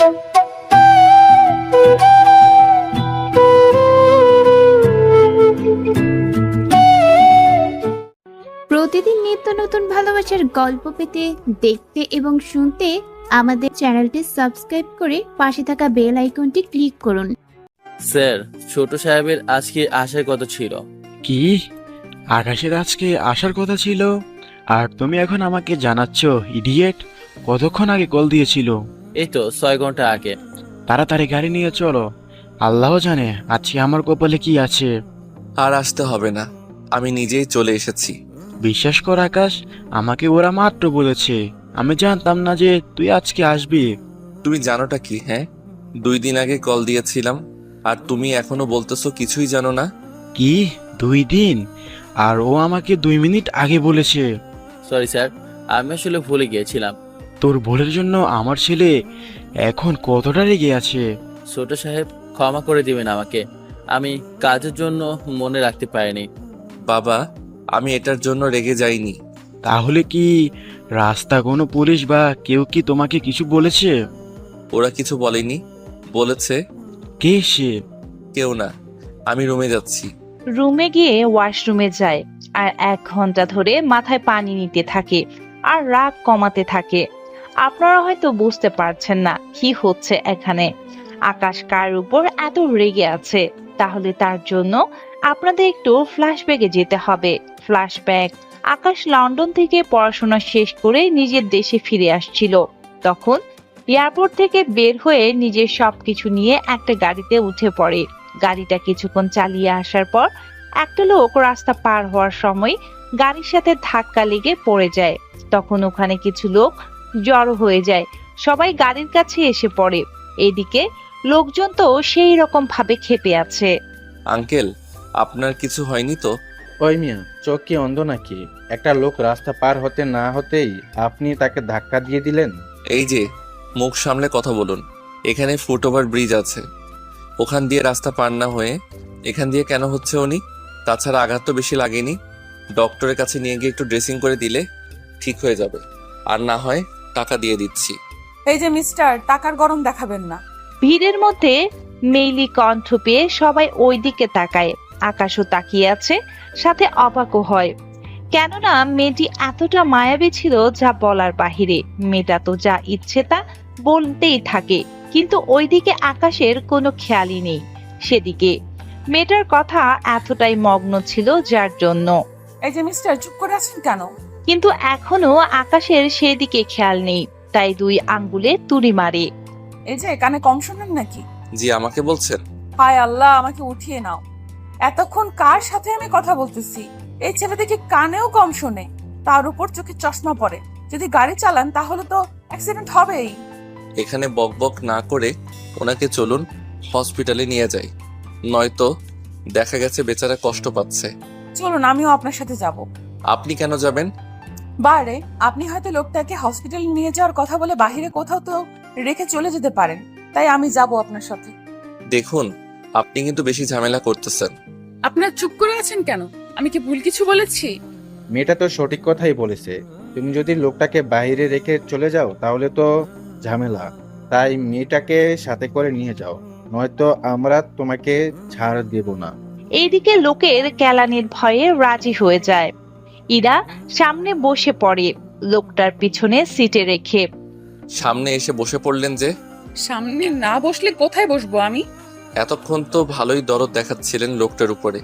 প্রতিদিন নিত্য নতুন ভালোবাসার গল্প পেতে, দেখতে এবং শুনতে আমাদের চ্যানেলটি সাবস্ক্রাইব করে পাশে থাকা বেল আইকনটি ক্লিক করুন। স্যার, ছোট সাহেবের আজকে আসার কথা ছিল। কি? আকাশের আজকে আসার কথা ছিল? আর তুমি এখন আমাকে জানাচ্ছ? ইডিয়েট! কতক্ষণ আগে কল দিয়েছিল? এই তো 6 ঘন্টা আগে। তাড়াতাড়ি গাড়ি নিয়ে চলো। আল্লাহ জানে আজকে আমার কপালে কি আছে। আর আসতে হবে না, আমি নিজেই চলে এসেছি। বিশ্বাস কর আকাশ, আমাকে ওরা মাত্র বলেছে। আমি জানতাম না যে তুই আজকে আসবি। তুমি জানোটা কি? হ্যাঁ, 2 দিন আগে কল দিয়েছিলাম, আর তুমি এখনো বলতেছো কিছুই জানো না। কি 2 দিন? আর ও আমাকে 2 মিনিট আগে বলেছে। সরি স্যার, আমি আসলে ভুলে গিয়েছিলাম। তোর ভুলের জন্য আমার ছেলে এখন কতটা রেগে আছে। ছোট সাহেব, ক্ষমা করে দিবেন আমাকে। আমি কাজের জন্য মনে রাখতে পারিনি। বাবা, আমি এটার জন্য রেগে যাইনি। তাহলে কি রাস্তা কোনো পুলিশ বা কেউ কি তোমাকে কিছু বলেছে? ওরা কিছু বলেনি। বলেছে কে সে? কেউ না, আমি রুমে যাচ্ছি। রুমে গিয়ে ওয়াশরুমে যায় আর 1 ঘন্টা ধরে মাথায় পানি নিতে থাকে আর রাগ কমাতে থাকে। আপনারা হয়তো বুঝতে পারছেন না কি হচ্ছে এখানে। আকাশ কার উপর এত রেগে আছে, তাহলে তার জন্য আপনাদের একটু ফ্ল্যাশব্যাকে যেতে হবে। ফ্ল্যাশব্যাক: আকাশ লন্ডন থেকে পড়াশোনা শেষ করে নিজের দেশে ফিরে আসছিল। তখন এয়ারপোর্ট থেকে বের হয়ে নিজের সবকিছু নিয়ে একটা গাড়িতে উঠে পড়ে। গাড়িটা কিছুক্ষণ চালিয়ে আসার পর একটা লোক রাস্তা পার হওয়ার সময় গাড়ির সাথে ধাক্কা লেগে পড়ে যায়। তখন ওখানে কিছু লোক জড়ো হয়ে যায়, সবাই গাড়ির কাছে এসে পড়ে। এদিকে লোকজন তো সেই রকম ভাবে ক্ষেপে আছে। আঙ্কেল, আপনার কিছু হয়নি তো? ওই মিয়া, চোখ কি অন্ধ নাকি? একটা লোক রাস্তা পার হতে না হতেই আপনি তাকে ধাক্কা দিয়ে দিলেন। এই যে, মুখ সামলে কথা বলুন। এখানে ফুটওভার ব্রিজ আছে, ওখান দিয়ে রাস্তা পার না হয়ে এখান দিয়ে কেন হচ্ছে উনি? তাছাড়া আঘাত তো বেশি লাগেনি। ডক্টরের কাছে নিয়ে গিয়ে একটু ড্রেসিং করে দিলে ঠিক হয়ে যাবে। আর না হয় টাকা দিয়ে দিচ্ছি। এই যে মিস্টার, টাকার গরম দেখাবেন না। ভিড়ের মধ্যে মেইলি কণ্ঠ পেয়ে সবাই ওই দিকে তাকায়। আকাশও তাকিয়ে আছে, সাথে অবাকও হয়। কেননা মেয়েটি এতটা মায়াবী ছিল যা বলার বাহিরে। মেয়েটা তো যা ইচ্ছে তা বলতেই থাকে, কিন্তু ওইদিকে আকাশের কোনো খেয়ালই নেই। সেদিকে মেয়েটার কথা এতটাই মগ্ন ছিল যার জন্য। এই যে মিস্টার, চুপ করে আছেন কেন? কিন্তু এখনো আকাশের সেদিকে খেয়াল নেই, তাই 2 আঙ্গুলে তুড়ি মারে। এই যে কানে কম শোনেন নাকি? জি, আমাকে বলছেন? হায় আল্লাহ, আমাকে উঠিয়ে নাও। এতক্ষণ কার সাথে আমি কথা বলতেছি? এই ছেলে দেখি কানেও কম শোনে, তার উপর চোখে চশমা পরে। যদি গাড়ি চালান তাহলে তো অ্যাক্সিডেন্ট হবেই। এখানে বকবক না করে ওনাকে চলুন হসপিটালে নিয়ে যাই, নয়তো দেখা গেছে বেচারা কষ্ট পাচ্ছে। চলুন, আমিও আপনার সাথে যাব। আপনি কেন যাবেন? বারে, আপনি হয়তো লোকটাকে হসপিটালে নিয়ে যাওয়ার কথা বলে বাহিরে কোথাও তো রেখে চলে যেতে পারেন, তাই আমি যাব আপনার সাথে। দেখুন, আপনি কিন্তু বেশি ঝামেলা করতেছেন। আপনারা চুপ করে আছেন কেন? আমি কি ভুল কিছু বলেছি? মেয়েটা তো সঠিক কথাই বলেছে। তুমি যদি লোকটাকে বাইরে রেখে চলে যাও তাহলে তো ঝামেলা। তাই মেয়েটাকে সাথে করে নিয়ে যাও, নয়তো আমরা তোমাকে ছাড় দেব না। এইদিকে লোকের কেলানির ভয়ে রাজি হয়ে যায়। ইরা সামনে বসে পড়ে, লোকটার পিছনে সিটে রেখে। সামনে এসে বসে পড়লেন যে? সামনে না বসলে কোথায় বসবো আমি? এতক্ষণ তো ভালোই দরদ দেখাচ্ছিলেন লোকটার উপরে,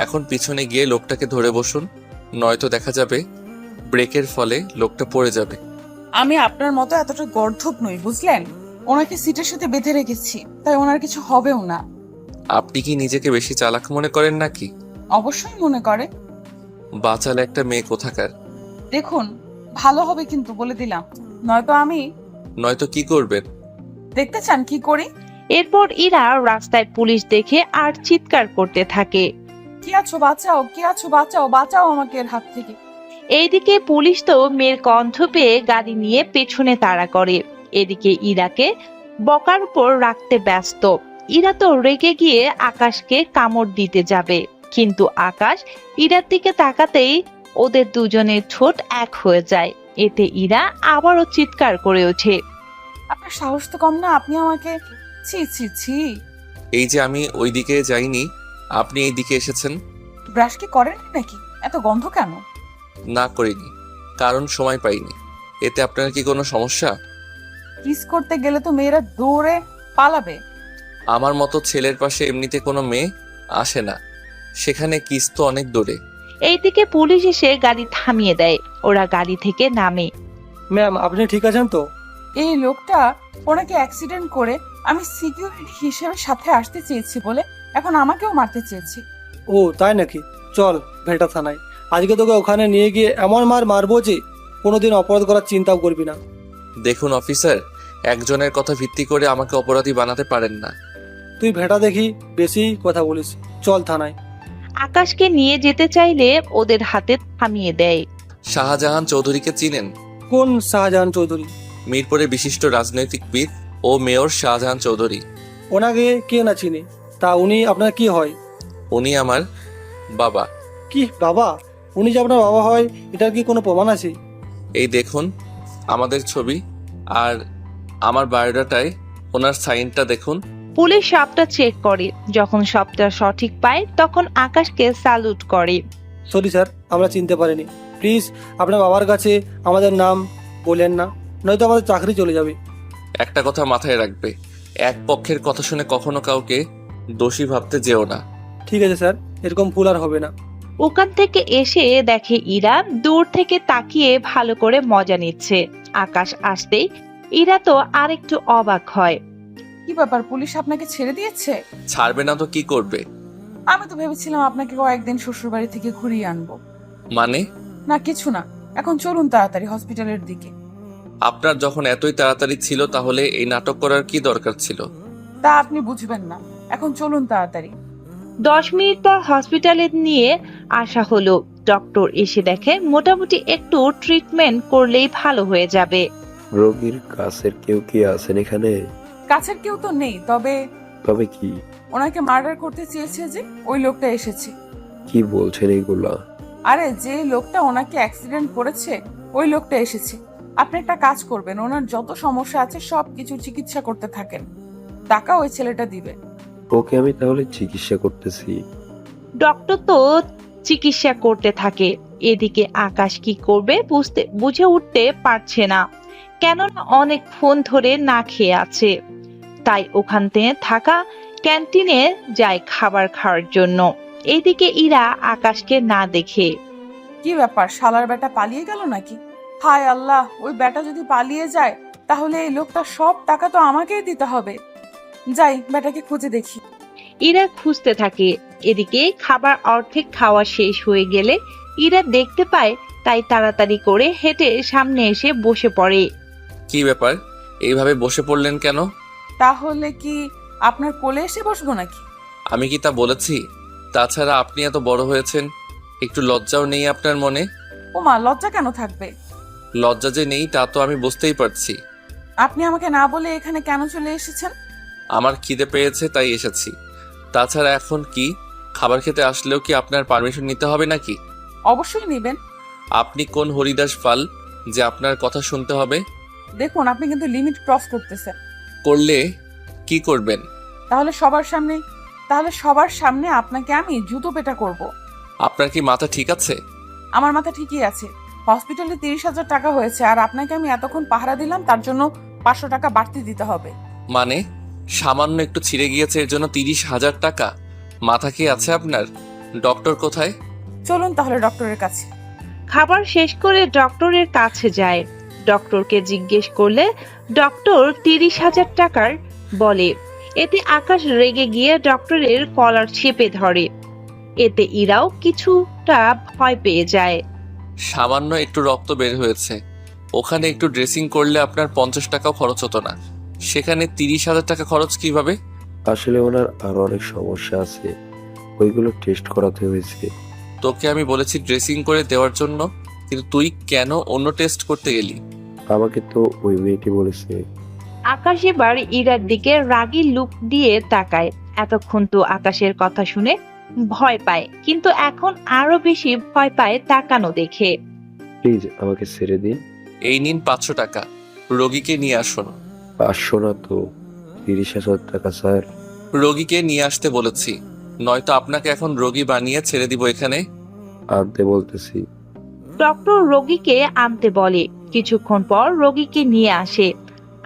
এখন পিছনে গিয়ে লোকটাকে ধরে বসুন, নয়তো দেখা যাবে ব্রেকের ফলে লোকটা পড়ে যাবে। আমি আপনার মতো এতটা গর্ধব নই, বুঝলেন? ওনাকে সিটের সাথে বেঁধে রেখেছি, তাই ওনার কিছু হবেও না। আপনি কি নিজেকে বেশি চালাক মনে করেন নাকি? অবশ্যই মনে করে। বাচাল একটা মেয়ে কোথাকার। দেখুন, ভালো হবে কিন্তু বলে দিলাম, নয়তো কি করবেন? দেখতে চান কি করি? এরপর ইরা রাস্তায় পুলিশ দেখে আর চিৎকার করতে থাকে। কি আছো, বাঁচাও, কি আছো, বাঁচাও, বাঁচাও আমাকে এর হাত থেকে। এইদিকে পুলিশ তো মেয়ের কণ্ঠ পেয়ে গাড়ি নিয়ে পেছনে তাড়া করে। এদিকে ইরাকে বকার উপর রাখতে ব্যস্ত। ইরা তো রেগে গিয়ে আকাশকে কামড় দিতে যাবে, কিন্তু আকাশ ইরার দিকে তাকাতেই ওদের দুজনের ঠোঁট এক হয়ে যায়। এতে ইরা আবারও চিৎকার করে ওঠে। আপনার সাহস তো কম না, আপনি আমাকে ছি ছি ছি। এই যে আমি ওই দিকে যাইনি, আপনি এই দিকে এসেছেন। ব্রাশ কি করেননি নাকি? এত গন্ধ কেন? না করিনি, কারণ সময় পাইনি। এতে আপনার কি কোনো সমস্যা? কিস করতে গেলে তো মেয়েরা দৌড়ে পালাবে। আমার মতো ছেলের পাশে এমনিতে কোনো মেয়ে আসে না, সেখানে কিস তো অনেক দূরে। এইদিকে পুলিশ এসে গাড়ি থামিয়ে দেয়। ওরা গাড়ি থেকে নামে। ম্যাম আপনি ঠিক আছেন তো? এই লোকটা ওনাকে অ্যাক্সিডেন্ট করে আমি সিকিউরিটি হিসেবে সাথে আসতে চেয়েছি বলে এখন আমাকেও মারতে চেয়েছি। ও তাই নাকি? চল ভেটা থানায়, আজকে তোকে ওখানে নিয়ে গিয়ে এমন মার মারবো যে কোনোদিন অপরাধ করার চিন্তাও করবি না। দেখুন অফিসার, একজনের কথা ভিত্তি করে আমাকে অপরাধী বানাতে পারেন না। তুই ভেটা দেখি বেশি কথা বলিস, চল থানায়। আকাশকে নিয়ে যেতে চাইলে ওদের হাতে থামিয়ে দেয়। শাহজাহান চৌধুরীকে চিনেন? কোন শাহজাহান চৌধুরী? মিরপুরের বিশিষ্ট রাজনৈতিকবিদ ও মেয়র শাহজাহান চৌধুরী। ওনাকে কে না চিনি, তা উনি আপনার কি হয়? উনি আমার বাবা। কি বাবা? উনি যে আপনার বাবা হয় এটার কি কোনো প্রমাণ আছে? এই দেখুন আমাদের ছবি, আর আমার বায়োডাটায় ওনার সাইনটা দেখুন। পুলিশ সবটা চেক করে। যখন সবটা সঠিক পায় তখন আকাশকে স্যালুট করে। সরি স্যার, আমরা চিনতে পারিনি। প্লিজ আপনার বাবার কাছে আমাদের নাম বলেন না, নয়তো আমাদের চাকরি চলে যাবে। একটা কথা মাথায় রাখবে, এক পক্ষের কথা শুনে কখনো কাউকে দোষী ভাবতে যেও না। ঠিক আছে স্যার, এরকম ভুল আর হবে না। ওখান থেকে এসে দেখে ইরা দূর থেকে তাকিয়ে ভালো করে মজা নিচ্ছে। আকাশ আসতেই ইরা তো আরেকটু অবাক হয়। কি ব্যাপার, পুলিশ আপনাকে ছেড়ে দিয়েছে? ছাড়বে না তো কি করবে? আমি তো ভেবেছিলাম আপনাকে কয়েকদিন শ্বশুর বাড়ি থেকে ঘুরিয়ে আনবো। মানে? না কিছু না, এখন চলুন তাড়াতাড়ি হসপিটালের দিকে। আপনার যখন এতই তাড়াতাড়ি ছিল তাহলে এই নাটক করার কি দরকার ছিল? তা আপনি বুঝবেন না, এখন চলুন তাড়াতাড়ি। 10 মিনিট পর হসপিটালে নিয়ে আসা হলো। ডক্টর এসে দেখে মোটামুটি একটু ট্রিটমেন্ট করলেই ভালো হয়ে যাবে। রোগীর কাছের কেউ কি আছেন এখানে? কাছের কেউ তো নেই, তবে তবে কি? ওনাকে মার্ডার করতে চেয়েছে যে ওই লোকটা এসেছে। কি বলছেন এইগুলা? আরে যে লোকটা ওনাকে অ্যাক্সিডেন্ট করেছে ওই লোকটা এসেছে। আপনি একটা কাজ করবেন, ওনার যত সমস্যা আছে সব কিছু চিকিৎসা করতে থাকেন, টাকা ওই ছেলেটা দিবে। ওকে আমি তাহলে চিকিৎসা করতেছি। ডক্টর তো চিকিৎসা করতে থাকে। এদিকে আকাশ কি করবে বুঝে উঠতে পারছে না, কেননা অনেকক্ষণ ধরে না খেয়ে আছে। তাই ওখান থেকে থাকা ক্যান্টিনে যায় খাবার খাওয়ার জন্য। এইদিকে ইরা আকাশকে না দেখে, কি ব্যাপার, শালার বেটা পালিয়ে গেল নাকি? হায় আল্লাহ, ওই বেটা যদি পালিয়ে যায় তাহলে এই লোকটা সব টাকা তো আমাকেই দিতে হবে। যাই বেটাকে খুঁজে দেখি। ইরা খুঁজতে থাকে। এদিকে খাবার অর্ধেক খাওয়া শেষ হয়ে গেলে ইরা দেখতে পায়, তাই তাড়াতাড়ি করে হেঁটে সামনে এসে বসে পড়ে। কি ব্যাপার, এইভাবে বসে পড়লেন কেন? তাহলে কি আপনার কোলে এসে বসবো নাকি? আমি কি তা বলেছি? তাছাড়া আপনি এত বড় হয়েছেন, একটু লজ্জাও নেই আপনার মনে? ওমা, লজ্জা কেন থাকবে? লজ্জা যে নেই তা তো আমি বুঝতেই পারছি। আপনি আমাকে না বলে এখানে কেন চলে এসেছেন? আমার খিদে পেয়েছে তাই এসেছি। তাছাড়া এখন কি, খাবার খেতে আসলেও কি আপনার পারমিশন নিতে হবে নাকি? অবশ্যই নেবেন। আপনি কোন হরিদাস পাল যে আপনার কথা শুনতে হবে? দেখুন আপনি কিন্তু লিমিট ক্রস করতেছেন। করলে কি করবেন? তাহলে সবার সামনে আপনাকে আমি জুতো পেটা করব। আপনার কি মাথা ঠিক আছে? আমার মাথা ঠিকই আছে। হসপিটালে 30,000 টাকা হয়েছে, আর আপনাকে আমি এতক্ষণ পাহারা দিলাম, তার জন্য 500 টাকা বাড়তি দিতে হবে। মানে সামান্য একটু ছিঁড়ে গিয়েছে এর জন্য 30,000 টাকা? মাথা কি আছে আপনার? ডক্টর কোথায়? চলুন তাহলে ডক্টরের কাছে। খাবার শেষ করে ডক্টরের কাছে যায়। ডক্টরকে জিজ্ঞেস করলে ডক্টর 30,000 টাকার বলে। এতে আকাশ রেগে গিয়ে ডক্টরের কলার চেপে ধরে। এতে ইরাও কিছুটা ভয় পেয়ে যায়। সামান্য একটু রক্ত বের হয়েছে, ওখানে একটু ড্রেসিং করলে আপনার 50 টাকাও খরচ হতো না, সেখানে 30,000 টাকা খরচ কিভাবে? আসলে ওনার আরো অনেক সমস্যা আছে, ওইগুলো টেস্ট করাতে হয়েছে। তোকে আমি বলেছি ড্রেসিং করে দেওয়ার জন্য, কিন্তু তুই কেন অন্য টেস্ট করতে গেলি? আমাকে তো ওই মেয়েটি বলেছে। আকাশ এবার ইরার দিকে রাগী লুক দিয়ে তাকায়। এতক্ষণ তো আকাশের কথা শুনে ভয় পায়, কিন্তু এখন আরো বেশি ভয় পায় তাকানো দেখে। প্লিজ আমাকে ছেড়ে দিন। এই নিন 500 টাকা, রোগীকে নিয়ে আসুন। 500 না তো 30,000 টাকা স্যার। রোগীকে নিয়ে আসতে বলেছি, নয়তো আপনাকে এখন রোগী বানিয়ে ছেড়ে দিব এখানে। আনতে বলতেছি। ডক্টর রোগীকে আনতে বলে। কিছুক্ষণ পর রোগীকে নিয়ে আসে।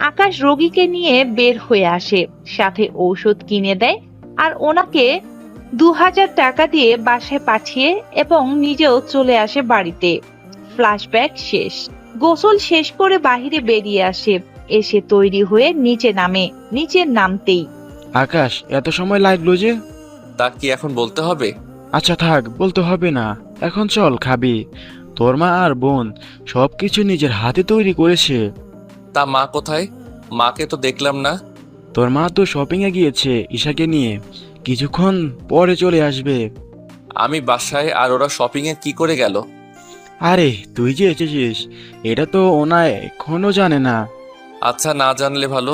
আকাশ রোগীকে নিয়ে বের হয়ে আসে, সাথে ঔষধ কিনে দেয় আর ওনাকে 2000 টাকা দিয়ে বাসায় পাঠিয়ে এবং নিজেও চলে আসে বাড়িতে। ফ্ল্যাশব্যাক শেষ। গোসল শেষ করে বাহিরে বেরিয়ে আসে, এসে তৈরি হয়ে নিচে নামে। নিচে নামতেই আকাশ, এত সময় লাগলো যে? তা কি এখন বলতে হবে? আচ্ছা থাক, বলতে হবে না। এখন চল, খাবি। তোর মা আর বোন সবকিছু নিজের হাতে তৈরি করেছে। তা মা কোথায়? মাকে তো দেখলাম না। তোর মা তো শপিং এ গিয়েছে ঈশাকে নিয়ে, কিছুক্ষণ পরে চলে আসবে। আমি বাসায় আর ওরা শপিং এ কি করে গেল? আরে তুই যে এসেছিস এটা তো ওনা এখনো জানে না। আচ্ছা, না জানলে ভালো।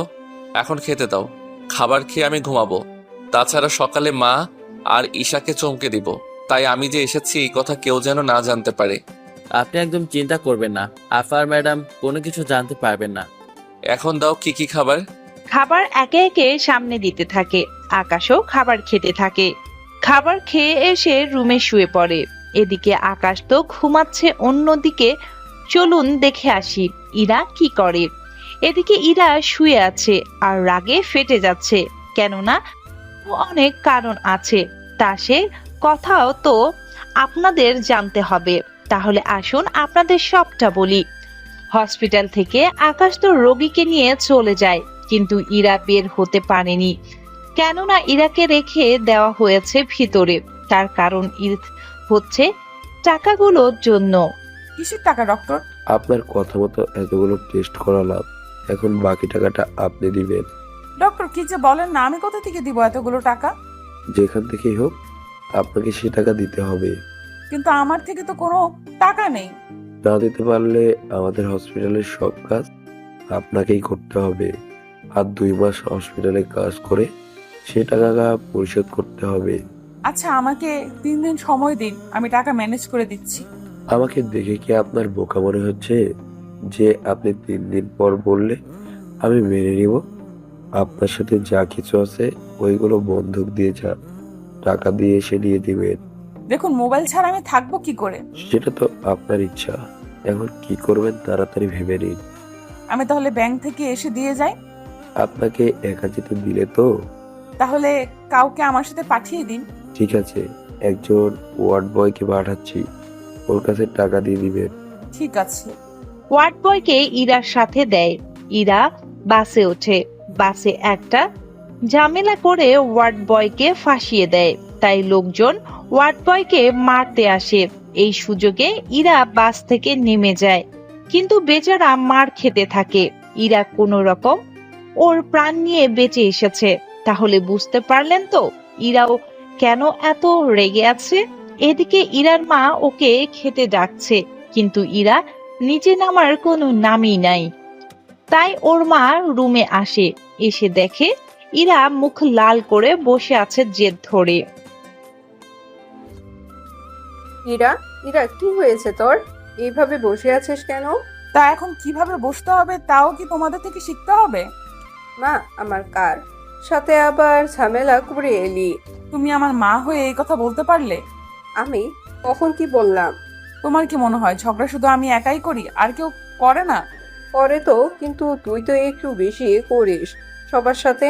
এখন খেতে দাও। খাবার খেয়ে আমি ঘুমাবো। তাছাড়া সকালে মা আর ঈশাকে চমকে দিব। তাই আমি যে এসেছি এই কথা কেউ যেন না জানতে পারে। আপনি একদম চিন্তা করবেন না, আফার ম্যাডাম কোনো কিছু জানতে পারবেন না। এখন দাও কি কি খাবার। খাবার একে একে সামনে দিতে থাকে। আকাশও খাবার খেতে থাকে। খাবার খেয়ে এসে রুমে শুয়ে পড়ে। এদিকে আকাশ তো ঘুমাচ্ছে, অন্যদিকে চলুন দেখে আসি ইরা কি করে। এদিকে ইরা শুয়ে আছে আর রাগে ফেটে যাচ্ছে, কেননা অনেক কারণ আছে, তা সে কথাও তো আপনাদের জানতে হবে। তাহলে আসুন আপনাদের সবটা বলি। হসপিটাল থেকে আকাশ তো রোগীকে নিয়ে চলে যায়, কিন্তু ইরা বের হতে পারেনি, কেননা ইরাকে রেখে দেওয়া হয়েছে ভিতরে। তার কারণ হচ্ছে টাকাগুলোর জন্য। কিসের টাকা ডক্টর? আপনার কথা মতো এতগুলো টেস্ট করালাম, এখন বাকি টাকাটা আপনি দিবেন। ডক্টর কি যে বলেন না, আমি কোথা থেকে দিব এতগুলো টাকা? যেখান থেকেই হোক আপনাকে সে টাকা দিতে হবে। কিন্তু আমার থেকে তো কোনো টাকা নেই। না দিতে পারলে আমাদের হসপিটালের সব কাজ আপনাকেই করতে হবে। আর 2 মাস হসপিটালে কাজ করে সে টাকা পরিশোধ করতে হবে। আচ্ছা, আমাকে 3 দিন সময় দিন, আমি টাকা ম্যানেজ করে দিচ্ছি। আমাকে দেখে কি আপনার বোকা মনে হচ্ছে যে আপনি 3 দিন পর বললে আমি মেনে নিব? আপনার সাথে যা কিছু আছে ওইগুলো বন্ধক দিয়ে যান, টাকা দিয়ে এসে নিয়ে দিবেন। দেখুন, মোবাইল ছাড়া আমি থাকবো কি করে? সেটা তো আপনার ইচ্ছা, এখন কি করবেন তাড়াতাড়ি ভেবে নিন। আমি তাহলে ব্যাংক থেকে এসে দিয়ে যাই? আপনাকে একা যেতে দিলে তো? তাহলে কাউকে আমার সাথে পাঠিয়ে দিন। ঠিক আছে, একজন ওয়ার্ড বয়কে পাঠাচ্ছি, ওর কাছে টাকা দিয়ে দিবেন। ঠিক আছে। ওয়ার্ড বয়কে ইরার সাথে দেয়। ইরা বাসে ওঠে। বাসে একটা ঝামেলা করে ওয়ার্ড বয়কে ফাঁসিয়ে দেয়, তাই লোকজন ওয়ার্ড বয়কে মারতে আসে। এই সুযোগে ইরা বাস থেকে নেমে যায়, কিন্তু বেচারা মার খেতে থাকে। ইরা কোনো রকম ওর প্রাণ নিয়ে বেঁচে এসেছে। তাহলে বুঝতে পারলেন তো ইরাও কেন এত রেগে আছে। এদিকে ইরার মা ওকে খেতে ডাকছে, কিন্তু ইরা নিচে নামার কোনো নামই নাই। তাই ওর মা রুমে আসে, এসে দেখে ইরা মুখ লাল করে বসে আছে জেদ ধরে। ইরা, ইরা কি হয়েছে তোর? এইভাবে বসে আছিস কেন? তা এখন কিভাবে বসতে হবে তাও কি তোমাদের থেকে শিখতে হবে? মা আমার কার সাথে আবার ঝামেলা করে এলি? তুমি আমার মা হয়ে এই কথা বলতে পারলে? আমি কখন কি বললাম? তোমার কি মনে হয় ঝগড়া শুধু আমি একাই করি, আর কেউ করে না? করে তো, কিন্তু তুই তো একটু বেশি করিস সবার সাথে।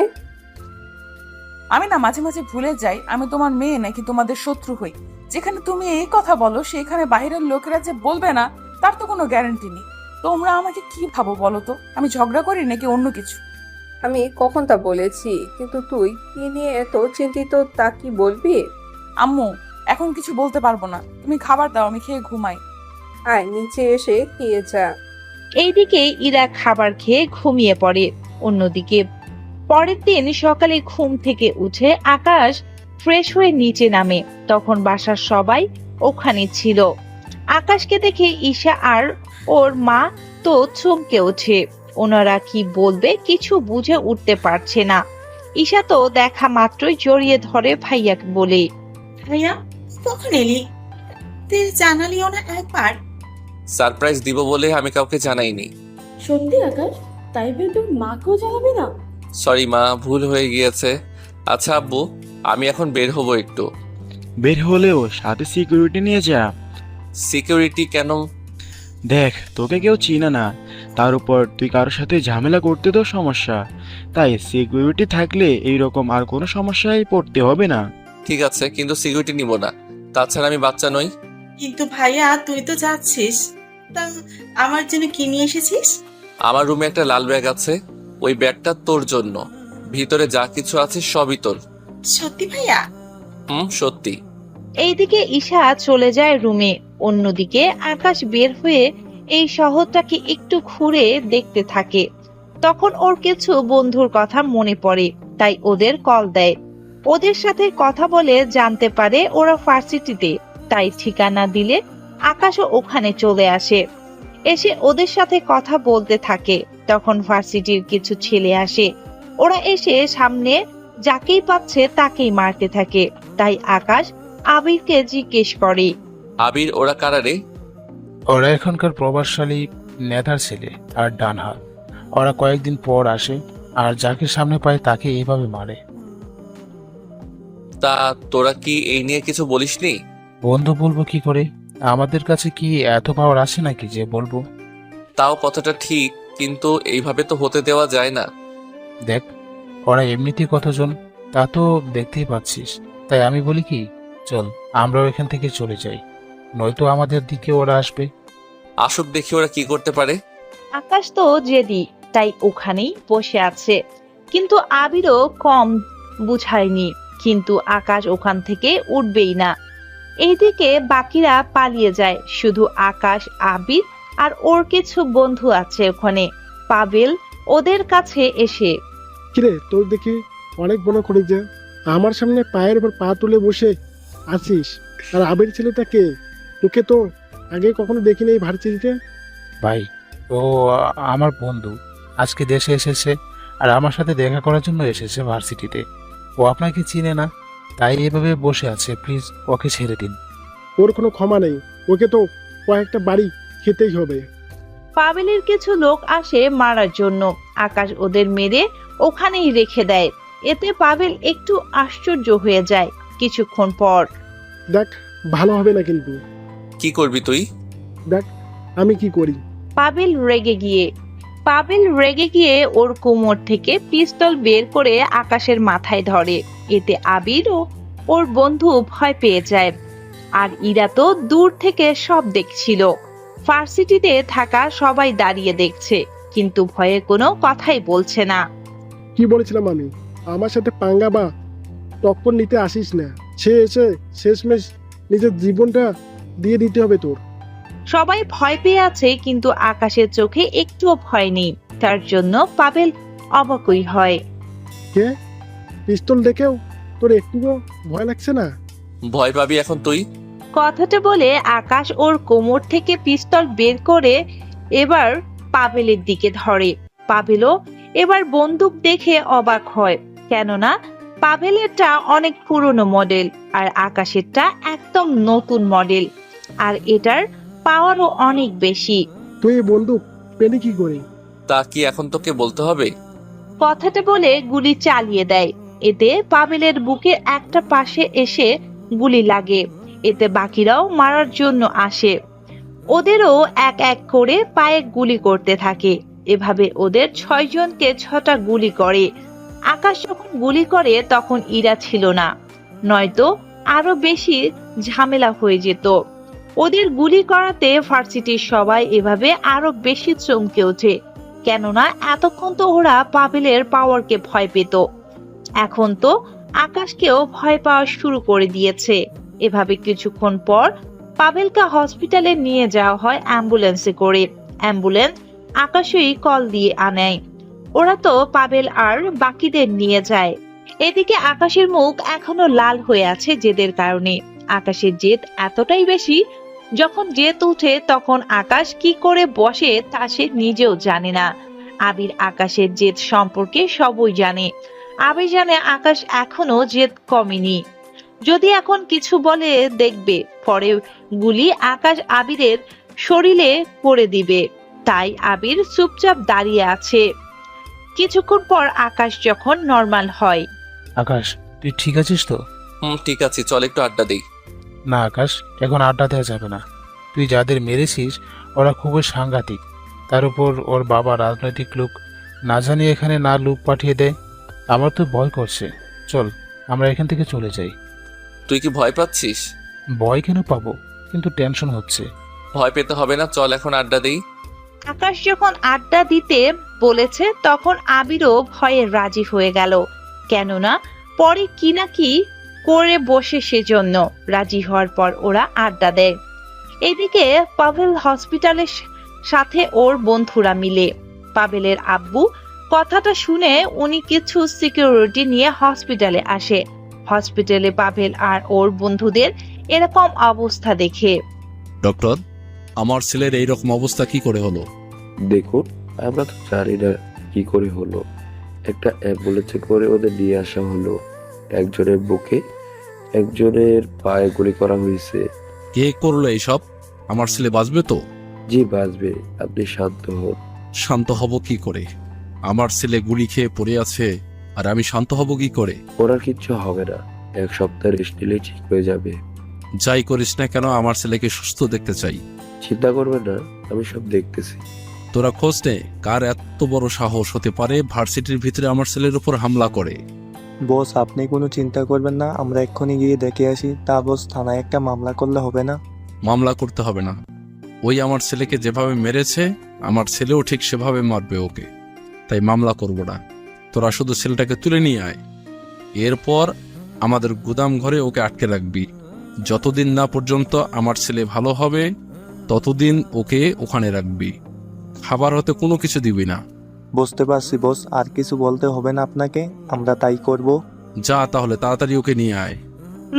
আমি না মাঝে মাঝে ভুলে যাই আমি তোমার মেয়ে নাকি তোমাদের শত্রু হই। যেখানে তুমি এই কথা বলো সেখানে বাইরের লোকেরা যে বলবে না তার তো কোনো গ্যারান্টি নেই। তোমরা আমাকে কি ভাবো বলো তো? আমি ঝগড়া করি নাকি অন্য কিছু? আমি কখন তা বলেছি? কিন্তু তুই কি নিয়ে এত চিন্তিত তা কি বলবি? আম্মু, এখন কিছু বলতে পারবো না, তুমি খাবার দাও, আমি খেয়ে ঘুমাই। আয় নিচে এসে খেয়ে যা। এইদিকে ইরা খাবার খেয়ে ঘুমিয়ে পড়ে। অন্যদিকে পরের দিন সকালে ঘুম থেকে উঠে আকাশ ফ্রেশ হয়ে নিচে নামে। তখন বাসার সবাই ওখানে ছিল। আকাশকে দেখে ঈশা আর ওর মা তো চমকে ওঠে। ওনারা কি বলবে কিছু বুঝে উঠতে পারছে না। ঈশা তো দেখা মাত্রই জড়িয়ে ধরে ভাইয়াকে বলে, ভাইয়া কখন এলি? তুই জানালিও না একবার। সারপ্রাইজ দিব বলে আমি কাউকে জানাইনি। সত্যি আকাশ, তাই বলে তোর মাকেও জানাবি না? সরি মা, ভুল হয়ে গিয়েছে। আচ্ছা আব্বু, আমি এখন বের হবো একটু। বের হলেও সাথে সিকিউরিটি নিয়ে যা। সিকিউরিটি কেন? দেখ, তোকে কেউ চিনে না, তার উপর তুই কারোর সাথে ঝামেলা করতে তো সমস্যা, তাই সিকিউরিটি থাকলে এইরকম আর কোনো সমস্যায় পড়তে হবে না। ঠিক আছে, কিন্তু সিকিউরিটি নিব না। তাছাড়া আমি বাচ্চা নই। কিন্তু ভাইয়া তুই তো যাচ্ছিস, তা আমার জন্য কি নিয়ে এসেছিস? আমার রুমে একটা লাল ব্যাগ আছে, ওই ব্যাগটা তোর জন্য। ভিতরে যা কিছু আছে সবই তোর। সত্যি ভাইয়া? সত্যি। এইদিকে ঈশা চলে যায় রুমে, অন্যদিকে আকাশ বের হয়ে এই শহরটাকে একটু ঘুরে দেখতে থাকে। তখন ওর কিছু বন্ধুর কথা মনে পড়ে, তাই ওদের কল দেয়। ওদের সাথে কথা বলে জানতে পারে ওরা ভার্সিটিতে, তাই ঠিকানা দিলে আকাশও ওখানে চলে আসে। এসে ওদের সাথে কথা বলতে থাকে। তখন ভার্সিটির কিছু ছেলে আসে, ওরা এসে সামনে যাকেই পাচ্ছে তাকেই মারতে থাকে। তাই আকাশ আবিরকে জিজ্ঞেস করে, আবির, ওরা কারা রে? ওরা এখনকার প্রভাবশালী নেতার ছেলে আর ডান হাত। ওরা কয়েকদিন পর আসে আর যাকে সামনে পায় তাকে এইভাবে মারে। তা তোরা কি এই নিয়ে কিছু বলিসনি? বন্ধু বলবো কি করে? আমাদের কাছে কি এত পাওয়ার আছে নাকি যে বলবো? তাও কথাটা ঠিক, কিন্তু এইভাবে তো হতে দেওয়া যায় না। দেখ, ওরা এমনিতেই কতজন তা তো দেখতেই পাচ্ছিস। তাই আমি বলি কি, চল আমরাও এখান থেকে চলে যাই, নয়তো আমাদের দিকে ওরা আসবে। আসুক, দেখি ওরা কি করতে পারে। আকাশ তো জেদি, তাই ওখানেই বসে আছে। কিন্তু আবিরও কম বুঝায়নি, কিন্তু আকাশ ওখান থেকে উঠবেই না। এইদিকে বাকিরা পালিয়ে যায়, শুধু আকাশ, আবির আর ওর কিছু বন্ধু আছে ওখানে। পাবেল ওদের কাছে এসে, কিরে, তোর দেখি অনেক বড় করে যে আমার সামনে পায়ের উপর পা তুলে বসে আছিস। আর আবির ছেলেটাকে তোকে তো আগে কখনো দেখিনি এই ভার্সিটিতে। ভাই, ও আমার বন্ধু, আজকে দেশে এসেছে আর আমার সাথে দেখা করার জন্য এসেছে ভার্সিটিতে। ও আপনাকে চিনে না, তাই এভাবে বসে আছে। প্লিজ ওকে ছেড়ে দিন। ওর কোনো ক্ষমা নেই, ওকে তো কয়েকটা বাড়ি খেতেই হবে। পাবেলের কিছু লোক আসে মারার জন্য। আকাশ ওদের মেরে ওখানেই রেখে দেয়। এতে পাবেল একটু আশ্চর্য হয়ে যায়। কিছুক্ষণ পর, দেখ, ভালো হবে না কিন্তু। কি করবি তুই? দেখ আমি কি করি। পাবেল রেগে গিয়ে ওর কোমর থেকে পিস্তল বের করে আকাশের মাথায় ধরে। এতে আবির ও ওর বন্ধু ভয় পেয়ে যায়। আর ইরা তো দূর থেকে সব দেখছিল। ভার্সিটিতে থাকা সবাই দাঁড়িয়ে দেখছে, কিন্তু ভয়ে কোনো কথাই বলছে না। কি বলেছিলাম আমি, আমার সাথে পাঙ্গা বা টক্কর নিতে আসিস না। সে এসে শেষমেশ নিজের জীবনটা দিয়ে দিতে হবে তোর। সবাই ভয় পেয়ে আছে, কিন্তু আকাশের চোখে একটুও ভয় নেই। তার জন্য পাবেল অবাকই হয়। কে? পিস্তল দেখেও তোর একটুও ভয় লাগছে না? ভয় পাবি এখন তুই? কথাটা বলে আকাশ ওর কোমর থেকে পিস্তল বের করে এবার পাবেলের দিকে ধরে। পাবেলও এবার বন্দুক দেখে অবাক হয়, কেননা পাবেলেরটা অনেক পুরনো মডেল আর আকাশেরটা একদম নতুন মডেল, আর এটার পাওয়ারও অনেক বেশি। তুই এই বন্দুক পেলি কি করে? তা কি এখন তোকে বলতে হবে? কথাটা বলে গুলি চালিয়ে দেয়। এতে পাবেলের বুকের একটা পাশে এসে গুলি লাগে। এতে বাকিরাও মারার জন্য আসে। ওদেরও এক এক করে পায়ে গুলি করতে থাকে। এভাবে ওদের 6 জনকে 6টা গুলি করে। আকাশ যখন গুলি করে তখন ইরা ছিল না, নয়তো আরো বেশি ঝামেলা হয়ে যেত। ওদের গুলি করাতে ভার্সিটির সবাই এভাবে আরো বেশি চমকে ওঠে, কেননা এতক্ষণ তো ওরা পাবেলের পাওয়ারকে ভয় পেত, এখন তো আকাশকেও ভয় পাওয়া শুরু করে দিয়েছে। এভাবে কিছুক্ষণ পর পাবেলকে হসপিটালে নিয়ে যাওয়া হয় অ্যাম্বুলেন্সে করে। অ্যাম্বুলেন্স আকাশই কল দিয়ে আনায়। ওরা তো পাবেল আর বাকিদের নিয়ে যায়। এদিকে আকাশের মুখ এখনো লাল হয়ে আছে জেদের কারণে। আকাশের জেদ এতটাই বেশি, যখন জেদ উঠে তখন আকাশ কি করে বসে তা সে নিজেও জানে না। আবির আকাশের জেদ সম্পর্কে সবই জানে। আবির জানে আকাশ এখনো জেদ কমেনি। যদি এখন কিছু বলে দেখবে পরে গুলি আকাশ আবিরের শরীরে করে দিবে, তাই আবির চুপচাপ দাঁড়িয়ে আছে। কিছুক্ষণ পর আকাশ যখন নর্মাল হয়। আকাশ, তুই ঠিক আছিস তো? ঠিক আছে, চল একটু আড্ডা দিই। না আকাশ, এখন আড্ডা দেওয়া যাবে না। তুই যাদের মেরেছিস ওরা খুবই সাংঘাতিক। তার উপর ওর বাবা রাজনৈতিক লোক, না জানি এখানে না লোক পাঠিয়ে দেয়। আমার তো ভয় করছে। চল আমরা এখান থেকে চলে যাই। তুই কি ভয় পাচ্ছিস? ভয় কেন পাবো, কিন্তু টেনশন হচ্ছে। ভয় পেতে হবে না, চল এখন আড্ডা দিই। আকাশ যখন আড্ডা দিতে বলেছে তখন আবিরও ভয়ে রাজি হয়ে গেল, কেননা পরে কি না কি করে বসে, সেজন্য রাজি হওয়ার পর ওরা আড্ডা দেয়। এদিকে পাভেল হসপিটালের সাথে ওর বন্ধুরা মিলে। পাভেলের আব্বু কথাটা শুনে উনি কিছু সিকিউরিটি নিয়ে হসপিটালে আসে। হসপিটালে পাভেল আর ওর বন্ধুদের এরকম অবস্থা দেখে, ডক্টর, আমার ছেলের এইরকম অবস্থা কি করে হলো? দেখুন, আমরা তো জানি না কি করে হলো। একটা অ্যাম্বুলেন্সে করে ওদের নিয়ে আসা হলো। একজনের বুকে, একজনের পায়ে গুলি করা হয়েছে। কে করলো এইসব? আমার ছেলে বাঁচবে তো? জি বাঁচবে, আপনি শান্ত হন। শান্ত হব কি করে? আমার ছেলে গুলি খেয়ে পড়ে আছে, আর আমি শান্ত হব কি করে? ওরা কিচ্ছু হবে না, 1 সপ্তাহ রেস্ট নিলেই ঠিক হয়ে যাবে। যাই করিস না কেন, আমার ছেলেকে সুস্থ দেখতে চাই। চিন্তা করবেন না, আমি সব দেখতেছি। তোরা খোঁজ নে, কার এত বড় সাহস হতে পারে ভার্সিটির ভিতরে আমার ছেলের উপর হামলা করে। বস, আপনি কোনো চিন্তা করবেন না, আমরা এক্ষুনি গিয়ে দেখে আসি। তা বস, থানায় একটা মামলা করলে হবে না? মামলা করতে হবে না। ওই আমার ছেলেকে যেভাবে মেরেছে, আমার ছেলেও ঠিক সেভাবে মারবে ওকে। তাই মামলা করব না। তোরা শুধু ছেলেটাকে তুলে নিয়ে আয়। এরপর আমাদের গুদাম ঘরে ওকে আটকে রাখবি। যতদিন না পর্যন্ত আমার ছেলে ভালো হবে ততদিন ওকে ওখানে রাখবি। খাবার হতে কোনো কিছু দিবি না। বুঝতে পারছি বস, আর কিছু বলতে হবে না আপনাকে, আমরা তাই করব। যা তাহলে, তাড়াতাড়ি ওকে নিয়ে আয়।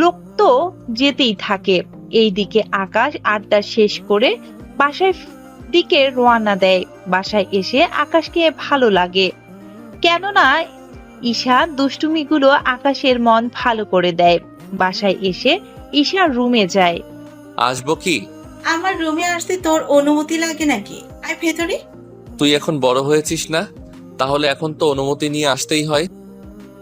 লোক তো যেতেই থাকে। এইদিকে আকাশ আড্ডা শেষ করে বাসায় দিকে রওনা দেয়। বাসায় এসে আকাশকে ভালো লাগে, কেননা ঈশা দুষ্টুমিগুলো আকাশের মন ভালো করে দেয়। বাসায় এসে ঈশা রুমে যায়। আসবো কি? আমার রুমে আসতে তোর অনুমতি লাগে নাকি? আয় ভেতরে। তুই এখন বড় হয়েছিস না, তাহলে এখন তো অনুমতি নিয়ে আসতেই হয়।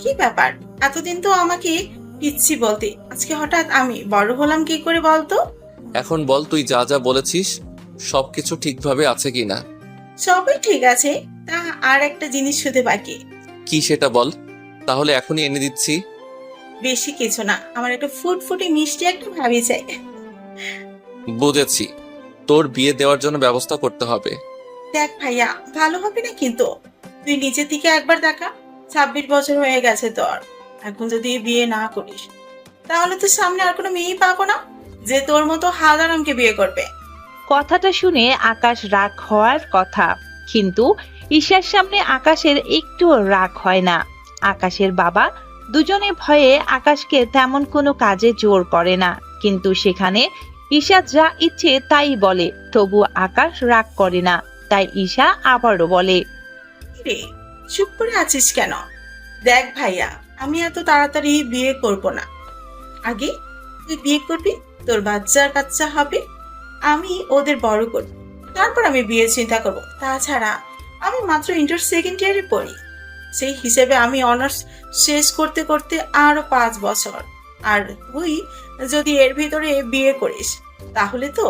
কি ব্যাপার, এতদিন তো আমাকে পিচ্ছি বলতে, আজকে হঠাৎ আমি বড় হলাম কি করে বলতো? এখন বল, তুই যা যা বলেছিস সবকিছু ঠিকভাবে আছে কিনা? সবই ঠিক আছে, তা আর একটা জিনিস শুধু বাকি। কি সেটা বল, তাহলে এখনই এনে দিচ্ছি। বেশি কিছু না, আমার একটা ফুটফুটে মিষ্টি একটা ভাবি চাই। বুঝেছি, তোর বিয়ে দেওয়ার জন্য ব্যবস্থা করতে হবে। দেখ ভাইয়া, ভালো হবে না কিন্তু। তুই নিচের দিকে একবার দেখা, 26 বছর হয়ে গেছে তোর। এখন যদি বিয়ে না করিস তাহলে তো সামনে আর কোনো মেয়েই পাবো না যে তোর মতো হাজারামকে বিয়ে করবে। কথাটা শুনে আকাশ রাগ হওয়ার কথা, কিন্তু ঈশার সামনে আকাশের একটুও রাগ হয় না। আকাশের বাবা দুজনে ভয়ে আকাশকে তেমন কোনো কাজে জোর করে না, কিন্তু সেখানে ঈশা যা ইচ্ছে তাই বলে, তবু আকাশ রাগ করে না। তাই ঈশা আবারও বলে, রে চুপ করে আছিস কেন? দেখ ভাইয়া, আমি এত তাড়াতাড়ি বিয়ে করব না। আগে তুই বিয়ে করবি, তোর বাচ্চার কাচ্চা হবে, আমি ওদের বড় করব, তারপর আমি বিয়ে চিন্তা করব। তাছাড়া আমি মাত্র ইন্টার সেকেন্ড ইয়ারে পড়ি, সেই হিসেবে আমি অনার্স শেষ করতে করতে আরো 5 বছর। আর তুই যদি এর ভিতরে বিয়ে করিস তাহলে তো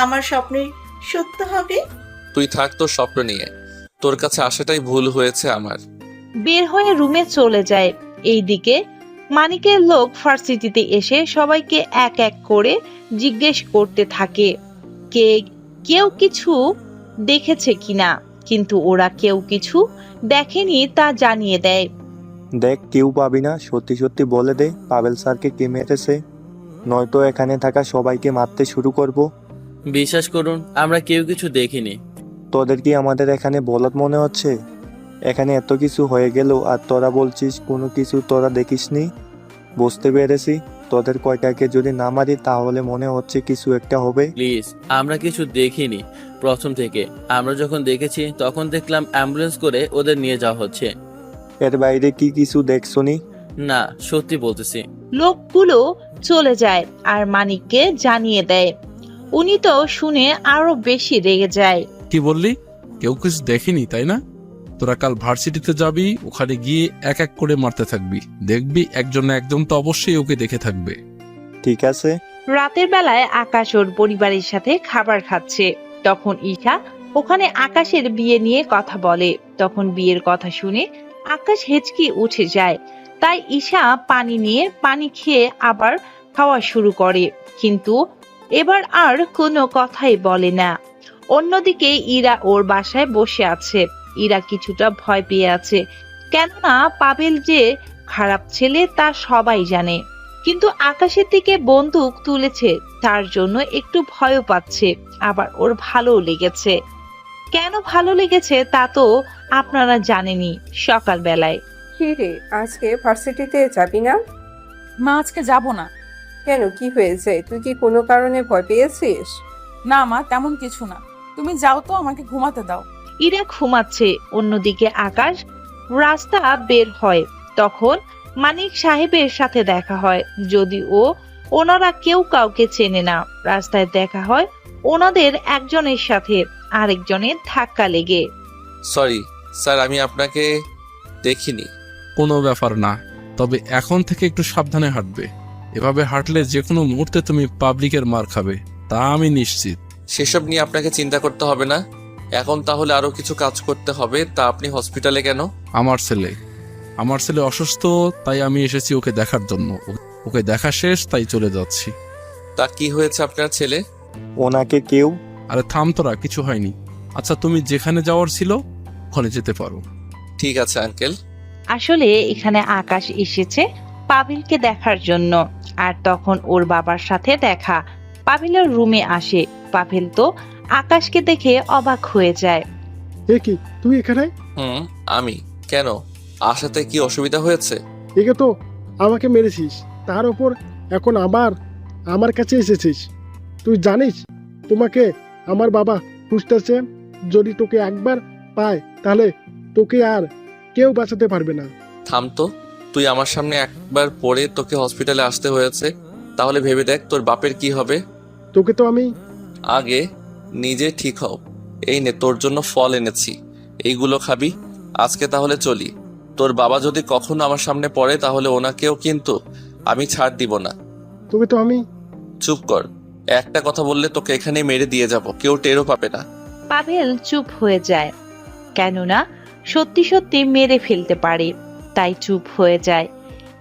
আমার স্বপ্নই সত্য হবে। তুই থাক তোর স্বপ্ন নিয়ে, তোর কাছে আসাটাই ভুল হয়েছে আমার। বের হয়ে রুমে চলে যায়। এইদিকে মানিকের লোক ভার্সিটিতে এসে সবাইকে এক এক করে জিজ্ঞেস করতে থাকে কেউ কিছু দেখেছে কিনা, কিন্তু ওরা কেউ কিছু দেখেনি তা জানিয়ে দেয়। দেখ, কেউ পাবি না, সত্যি সত্যি বলে দে পাভেল স্যারকে কে মেরেছে, নয়তো এখানে থাকা সবাইকে মারতে শুরু করব। বিশ্বাস করুন, আমরা কেউ কিছু দেখিনি। তোদের কি আমাদের এখানে বলদ মনে হচ্ছে? এখানে এত কিছু হয়ে গেল আর তোরা বলছিস কোনো কিছু তোরা দেখিসনি। বুঝতে পেরেছি, তোদের কয়টাকে যদি না মারি তাহলে মনে হচ্ছে কিছু একটা হবে। প্লিজ, আমরা কিছু দেখিনি প্রথম থেকে। আমরা যখন দেখেছি তখন দেখলাম অ্যাম্বুলেন্স করে ওদের নিয়ে যাওয়া হচ্ছে। এর বাইরে কি কিছু দেখছনি? না, সত্যি বলতেছি। লোকগুলো চলে যায় আর মানিককে জানিয়ে দেয়। উনি তো শুনে আরো বেশি রেগে যায়। কি বললি? কেউ কিছু দেখেনি তাই না? তোরা কাল ভার্সিটিতে যাবি, ওখানে গিয়ে এক এক করে মারতে থাকবি, দেখবি একজন না একজন তো অবশ্যই ওকে দেখে থাকবে। ঠিক আছে। রাতের বেলায় আকাশ ওর পরিবারের সাথে খাবার খাচ্ছে। তখন ঈশা ওখানে আকাশের বিয়ে নিয়ে কথা বলে। তখন বিয়ের কথা শুনে আকাশ হেঁচকি উঠে যায়। তাই ঈশা পানি নিয়ে পানি খেয়ে আবার খাওয়া শুরু করে, কিন্তু এবার আর কোনো কথাই বলে না। অন্যদিকে ইরা ওর বাসায় বসে আছে। ইরা কিছুটা ভয় পেয়ে আছে, কেননা পাবেল যে খারাপ ছেলে তা সবাই জানে, কিন্তু আকাশের দিকে বন্দুক তুলেছে তার জন্য একটু ভয়ও পাচ্ছে, আবার ওর ভালোও লেগেছে। কেন ভালো লেগেছে তা তো আপনারা জানেনই। সকালবেলায়, কি রে, আজকে ভার্সিটিতে যাবি না? মা, আজকে যাব না। কেন, কি হয়েছে? তুই কি কোনো কারণে ভয় পেয়েছিস? না মা, তেমন কিছু না। তুমি যাও তো, আমাকে ঘুমাতে দাও। ইরা ঘুমাচ্ছে। অন্যদিকে আকাশ রাস্তা বের হয়। তখন মানিক সাহেবের সাথে দেখা হয়, যদিও ওনারা কেউ কাউকে চেনে না। রাস্তায় দেখা হয় ওনাদের একজনের সাথে আরেকজনের ধাক্কা লেগে। সরি স্যার, আমি আপনাকে দেখিনি। কোনো ব্যাপার না, তবে এখন থেকে একটু সাবধানে হাঁটবে। এভাবে হাঁটলে যে কোনো মুহূর্তে তুমি পাবলিকের মার খাবে, তা আমি নিশ্চিত। সেসব নিয়ে আপনাকে চিন্তা করতে হবে না। এখন তাহলে আরো কিছু কাজ করতে হবে। তা আপনি হসপিটালে কেন? আমার ছেলে অসুস্থ, তাই আমি এসেছি ওকে দেখার জন্য। ওকে দেখা শেষ, তাই চলে যাচ্ছি। তা কি হয়েছে আপনার ছেলে? ওনাকে কেউ? আরে থাম তোরা, কিছু হয়নি। আচ্ছা, তুমি যেখানে যাওয়ার ছিল ওখানে যেতে পারো। ঠিক আছে আঙ্কেল। আসলে এখানে আকাশ এসেছে পাবিলকে দেখার জন্য, আর তখন ওর বাবার সাথে দেখা। পাবিলের রুমে আসে। পাবিল তো আকাশকে দেখে অবাক হয়ে যায়। এ কি, তুই এখানে? আমি কেন? আসাতে কি অসুবিধা হয়েছে? একে তো আমাকে মেরেছিস, তার উপর এখন আবার আমার কাছে এসেছিস। তুই জানিস তোমাকে আমার বাবা খুঁজতেছে। যদি তোকে একবার পায় তাহলে তোকে আর কেউ বাঁচাতে পারবে না। থাম তো, তুই আমার সামনে একবার পড়ে তোকে হসপিটালে আসতে হয়েছে, তাহলে ভেবে দেখ তোর বাপের কি হবে। তোকে তো আমি আগে নিজে ঠিক হও। এই নে, তোর জন্য ফল এনেছি, এইগুলো খাবি। আজকে তাহলে চলি। তোর বাবা যদি কখনো আমার সামনে পড়ে তাহলে ওনাকেও কিন্তু আমি ছাড় দিব না। তোকে তো আমি চুপ কর, একটা কথা বললে তোকে এখানে মেরে দিয়ে যাব, কেউ টেরও পাবে না। পাভেল চুপ হয়ে যায়, কেননা সত্যি সত্যি মেরে ফেলতে পারে, তাই চুপ হয়ে যায়।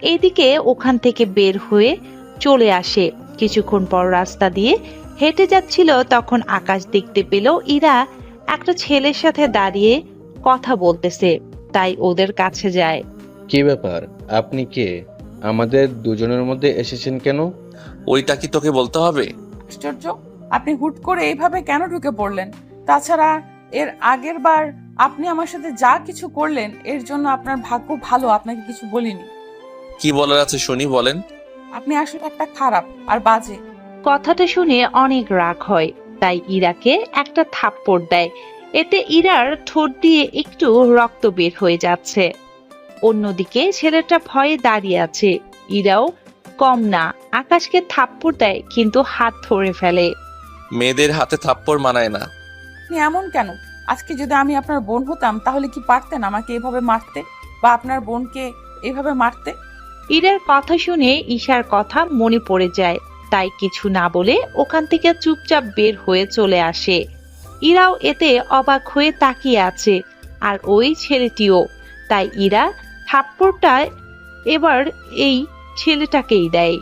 এইদিকে ওখান থেকে বের হয়ে চলে আসে। কিছুক্ষণ পর রাস্তা দিয়ে হেঁটে যাচ্ছিল, তখন আকাশ দেখতে পেল ইরা একটা ছেলের সাথে দাঁড়িয়ে কথা বলতেছে, তাই ওদের কাছে যায়। কি ব্যাপার, আপনি কে? আমাদের দুজনের মধ্যে এসেছেন কেন? ওইটা কি তোকে বলতে হবে? আশ্চর্য, আপনি হুট করে এইভাবে কেন ঢুকে পড়লেন? তাছাড়া এর আগের বার আপনি আমার সাথে যা কিছু করলেন এর জন্য আপনার ভাগ্য ভালো আপনাকে কিছু বলিনি। কি বলার আছে শুনি, বলেন। আপনি আসলে একটা খারাপ আর বাজে। কথাটা শুনে অনেক রাগ হয়, তাই ইরাকে একটা থাপ্পড় দেয়। এতে ইরার ঠোঁট দিয়ে একটু রক্ত বের হয়ে যাচ্ছে। অন্যদিকে ছেলেটা ভয়ে দাঁড়িয়ে আছে। ইরাও কম না, আকাশকে থাপ্পড় দেয় কিন্তু হাত ধরে ফেলে। মেয়েদের হাতে থাপ্পড় মানায় না। আপনি এমন কেন? আজকে যদি আমি আপনার বোন হতাম তাহলে কি পারতেন আমাকে এভাবে মারতে বা আপনার বোনকে এভাবে মারতে? ইরার কথা শুনে ঈশার কথা মনে পড়ে যায়, তাই কিছু না বলে ওখান থেকে চুপচাপ বের হয়ে চলে আসে। ইরাও এতে অবাক হয়ে তাকিয়ে আছে, আর ওই ছেলেটিও। তাই ইরা থাপ্পড়টা এবার এই ছেলেটাকেই দেয়।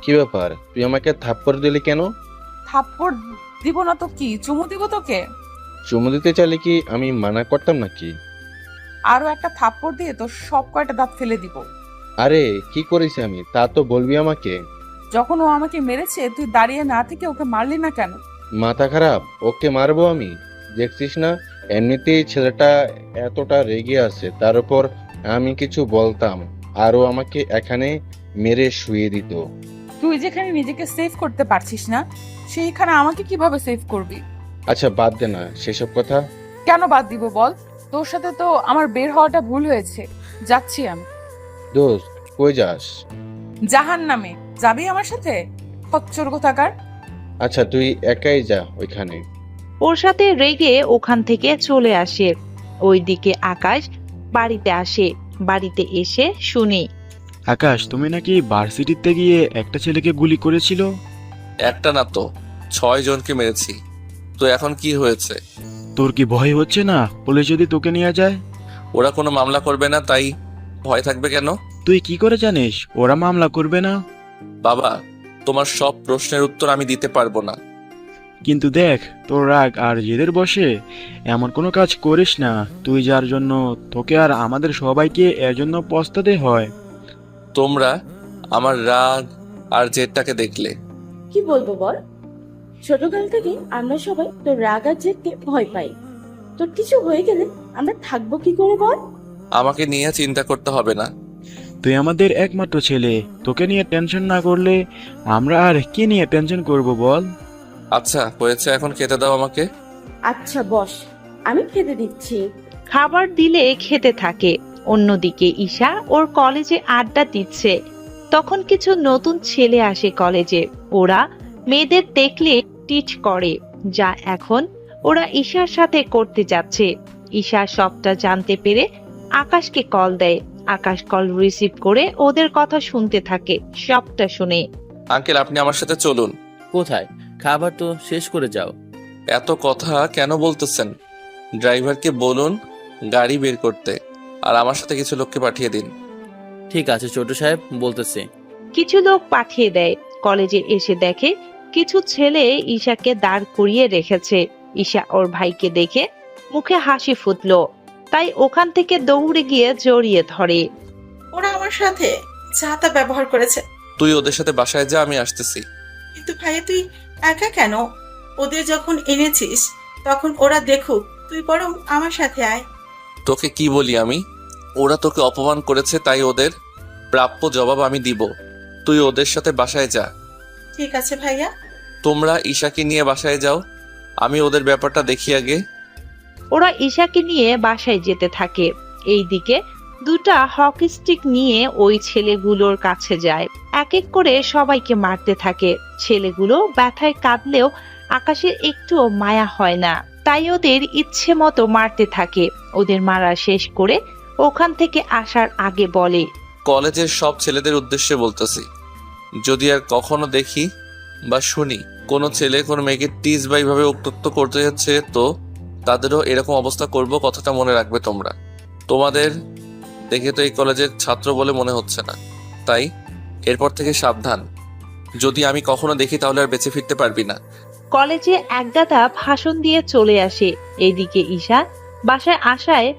কি ব্যাপার, তুই আমাকে থাপ্পড় দিলি কেন? থাপ্পড় দিব না তো কি, চুমু দিব তোকে? চুমু দিতে চাইলে কি আমি মানা করতাম নাকি? আরো একটা থাপ্পড় দিয়ে তোর সব কয়টা দাঁত ফেলে দিব। আরে কি করেছি আমি তা তো বলবি আমাকে। যখন ও আমাকে মেরেছে তুই দাঁড়িয়ে না থেকে ওকে মারলি না কেন? মাথা খারাপ, ওকে মারবো আমি? দেখছিস না এমনিতেই ছেলেটা এতটা রেগে আছে, তার উপর আমি কিছু বলতাম আরও আমাকে এখানে মেরে শুয়ে দিত। তুই যেখানে নিজেকে সেভ করতে পারছিস না সেইখানে আমাকে কিভাবে সেভ করবি? আচ্ছা বাদ দে না সেসব কথা। কেন বাদ দিব বল? তোর সাথে তো আমার বের হওয়াটা ভুল হয়েছে। যাচ্ছি আমি। দোস্ত কই যাস? জাহান্নামে যাবি আমার সাথে? খচ্চর কোথাকার। আচ্ছা তুই একাই যা ওইখানে। ওর সাথে রেগে ওখান থেকে চলে আসে। ওইদিকে আকাশ বাড়িতে আসে। বাড়িতে এসে শুনি আকাশ, তুমি নাকি ভার্সিটিতে গিয়ে একটা ছেলেকে গুলি করেছিল? একটা না তো 6 জনকে মেরেছি। তো এখন কি হয়েছে? তোর কি ভয় হচ্ছে না পুলিশ যদি তোকে নিয়ে যায়? ওরা কোনো মামলা করবে না, তাই ভয় থাকবে কেন? তুই কি করে জানিস ওরা মামলা করবে না? বাবা, তোমার সব প্রশ্নের উত্তর আমি দিতে পারবো না। কিন্তু দেখ, তোর রাগ আর জেদের বসে এমন কোনো কাজ করিস না তুই, যার জন্য তোকে আর আমাদের সবাইকে এর জন্য পস্তাতে হয়। তোমরা আমার রাগ আর জেদটাকে দেখলে। কি বলবো বল? ছোটকাল থেকে আমরা সবাই তোর রাগ আর জেদকে ভয় পাই। তোর কিছু হয়ে গেলে আমরা থাকবো কি করে বল? আমাকে নিয়ে চিন্তা করতে হবে না। তুই আমাদের একমাত্র ছেলে, তোকে নিয়ে টেনশন না করলে আমরা আর কি নিয়ে টেনশন করব বল? আচ্ছা হয়েছে, এখন খেতে দাও আমাকে। আচ্ছা বস, আমি খেতে দিচ্ছি। খাবার দিলে খেতে থাকে। অন্যদিকে ঈশা ওর কলেজে আড্ডা দিচ্ছে। তখন কিছু নতুন ছেলে আসে কলেজে। ওরা মেয়েদের দেখলে টিচ করে, যা এখন ওরা ঈশার সাথে করতে যাচ্ছে। ঈশা সবটা জানতে পেরে আকাশকে কল দেয়। আকাশ কল রিসিভ করে ওদের কথা শুনতে থাকে। সবটা শুনে আঙ্কেল, আপনি আমার সাথে চলুন। কোথায়? খাবার তো শেষ করে যাও। এত কথা কেন বলতেছেন? ড্রাইভারকে বলুন গাড়ি বের করতে, আর আমার সাথে কিছু লোককে পাঠিয়ে দিন। ঠিক আছে ছোট সাহেব, বলতেছি। কিছু লোক পাঠিয়ে দেয়। কলেজে এসে দেখে কিছু ছেলে ঈশাকে দাঁড় করিয়ে রেখেছে। ঈশা ওর ভাইকে দেখে মুখে হাসি ফুটলো, তাই ওখান থেকে দৌড়ে গিয়ে জড়িয়ে ধরে। ওরা আমার সাথে যা তা ব্যবহার করেছে। তুই ওদের সাথে বাসায় যা, আমি আসতেছি। কিন্তু ভাইয়া তুই একা কেন? ওদের যখন এনেছিস তখন ওরা দেখুক, তুই বরং আমার সাথে আয়। তোকে কি বলি আমি? ওরা তোকে অপমান করেছে, তাই ওদের প্রাপ্য জবাব আমি দিব। তুই ওদের সাথে বাসায় যা। ঠিক আছে ভাইয়া। তোমরা ঈশাকে নিয়ে বাসায় যাও, আমি ওদের ব্যাপারটা দেখি আগে। ওরা ঈশাকে নিয়ে বাসায় যেতে থাকে। এইদিকে দুটা হকি স্টিক নিয়ে ওই ছেলেগুলোর কাছে যায়। এক এক করে সবাইকে মারতে থাকে। ছেলেগুলো ব্যথায় কাঁদলেও আকাশের একটুও মায়া হয় না, তাই ওদের ইচ্ছে মতো মারতে থাকে। ওদের মারা শেষ করে ওখান থেকে আসার আগে বলে, কলেজের সব ছেলেদের উদ্দেশ্যে বলতেছি, যদি আর কখনো দেখি বা শুনি কোনো ছেলে কোনো মেয়েকে টিজ বা এইভাবে উত্তক্ত করতে যাচ্ছে, তো তাদেরও এরকম অবস্থা করব, কথাটা মনে রাখবে তোমরা। তোমাদের দেখে তো এই কলেজের ছাত্র বলে মনে হচ্ছে না, তাই এরপর থেকে সাবধান। যদি আমি কখনো দেখি তাহলে আর বেঁচে ফিরতে পারবি না। কলেজে একগাদা ভাষণ দিয়ে চলে আসে। এইদিকে ঈশা বাসায় আসায়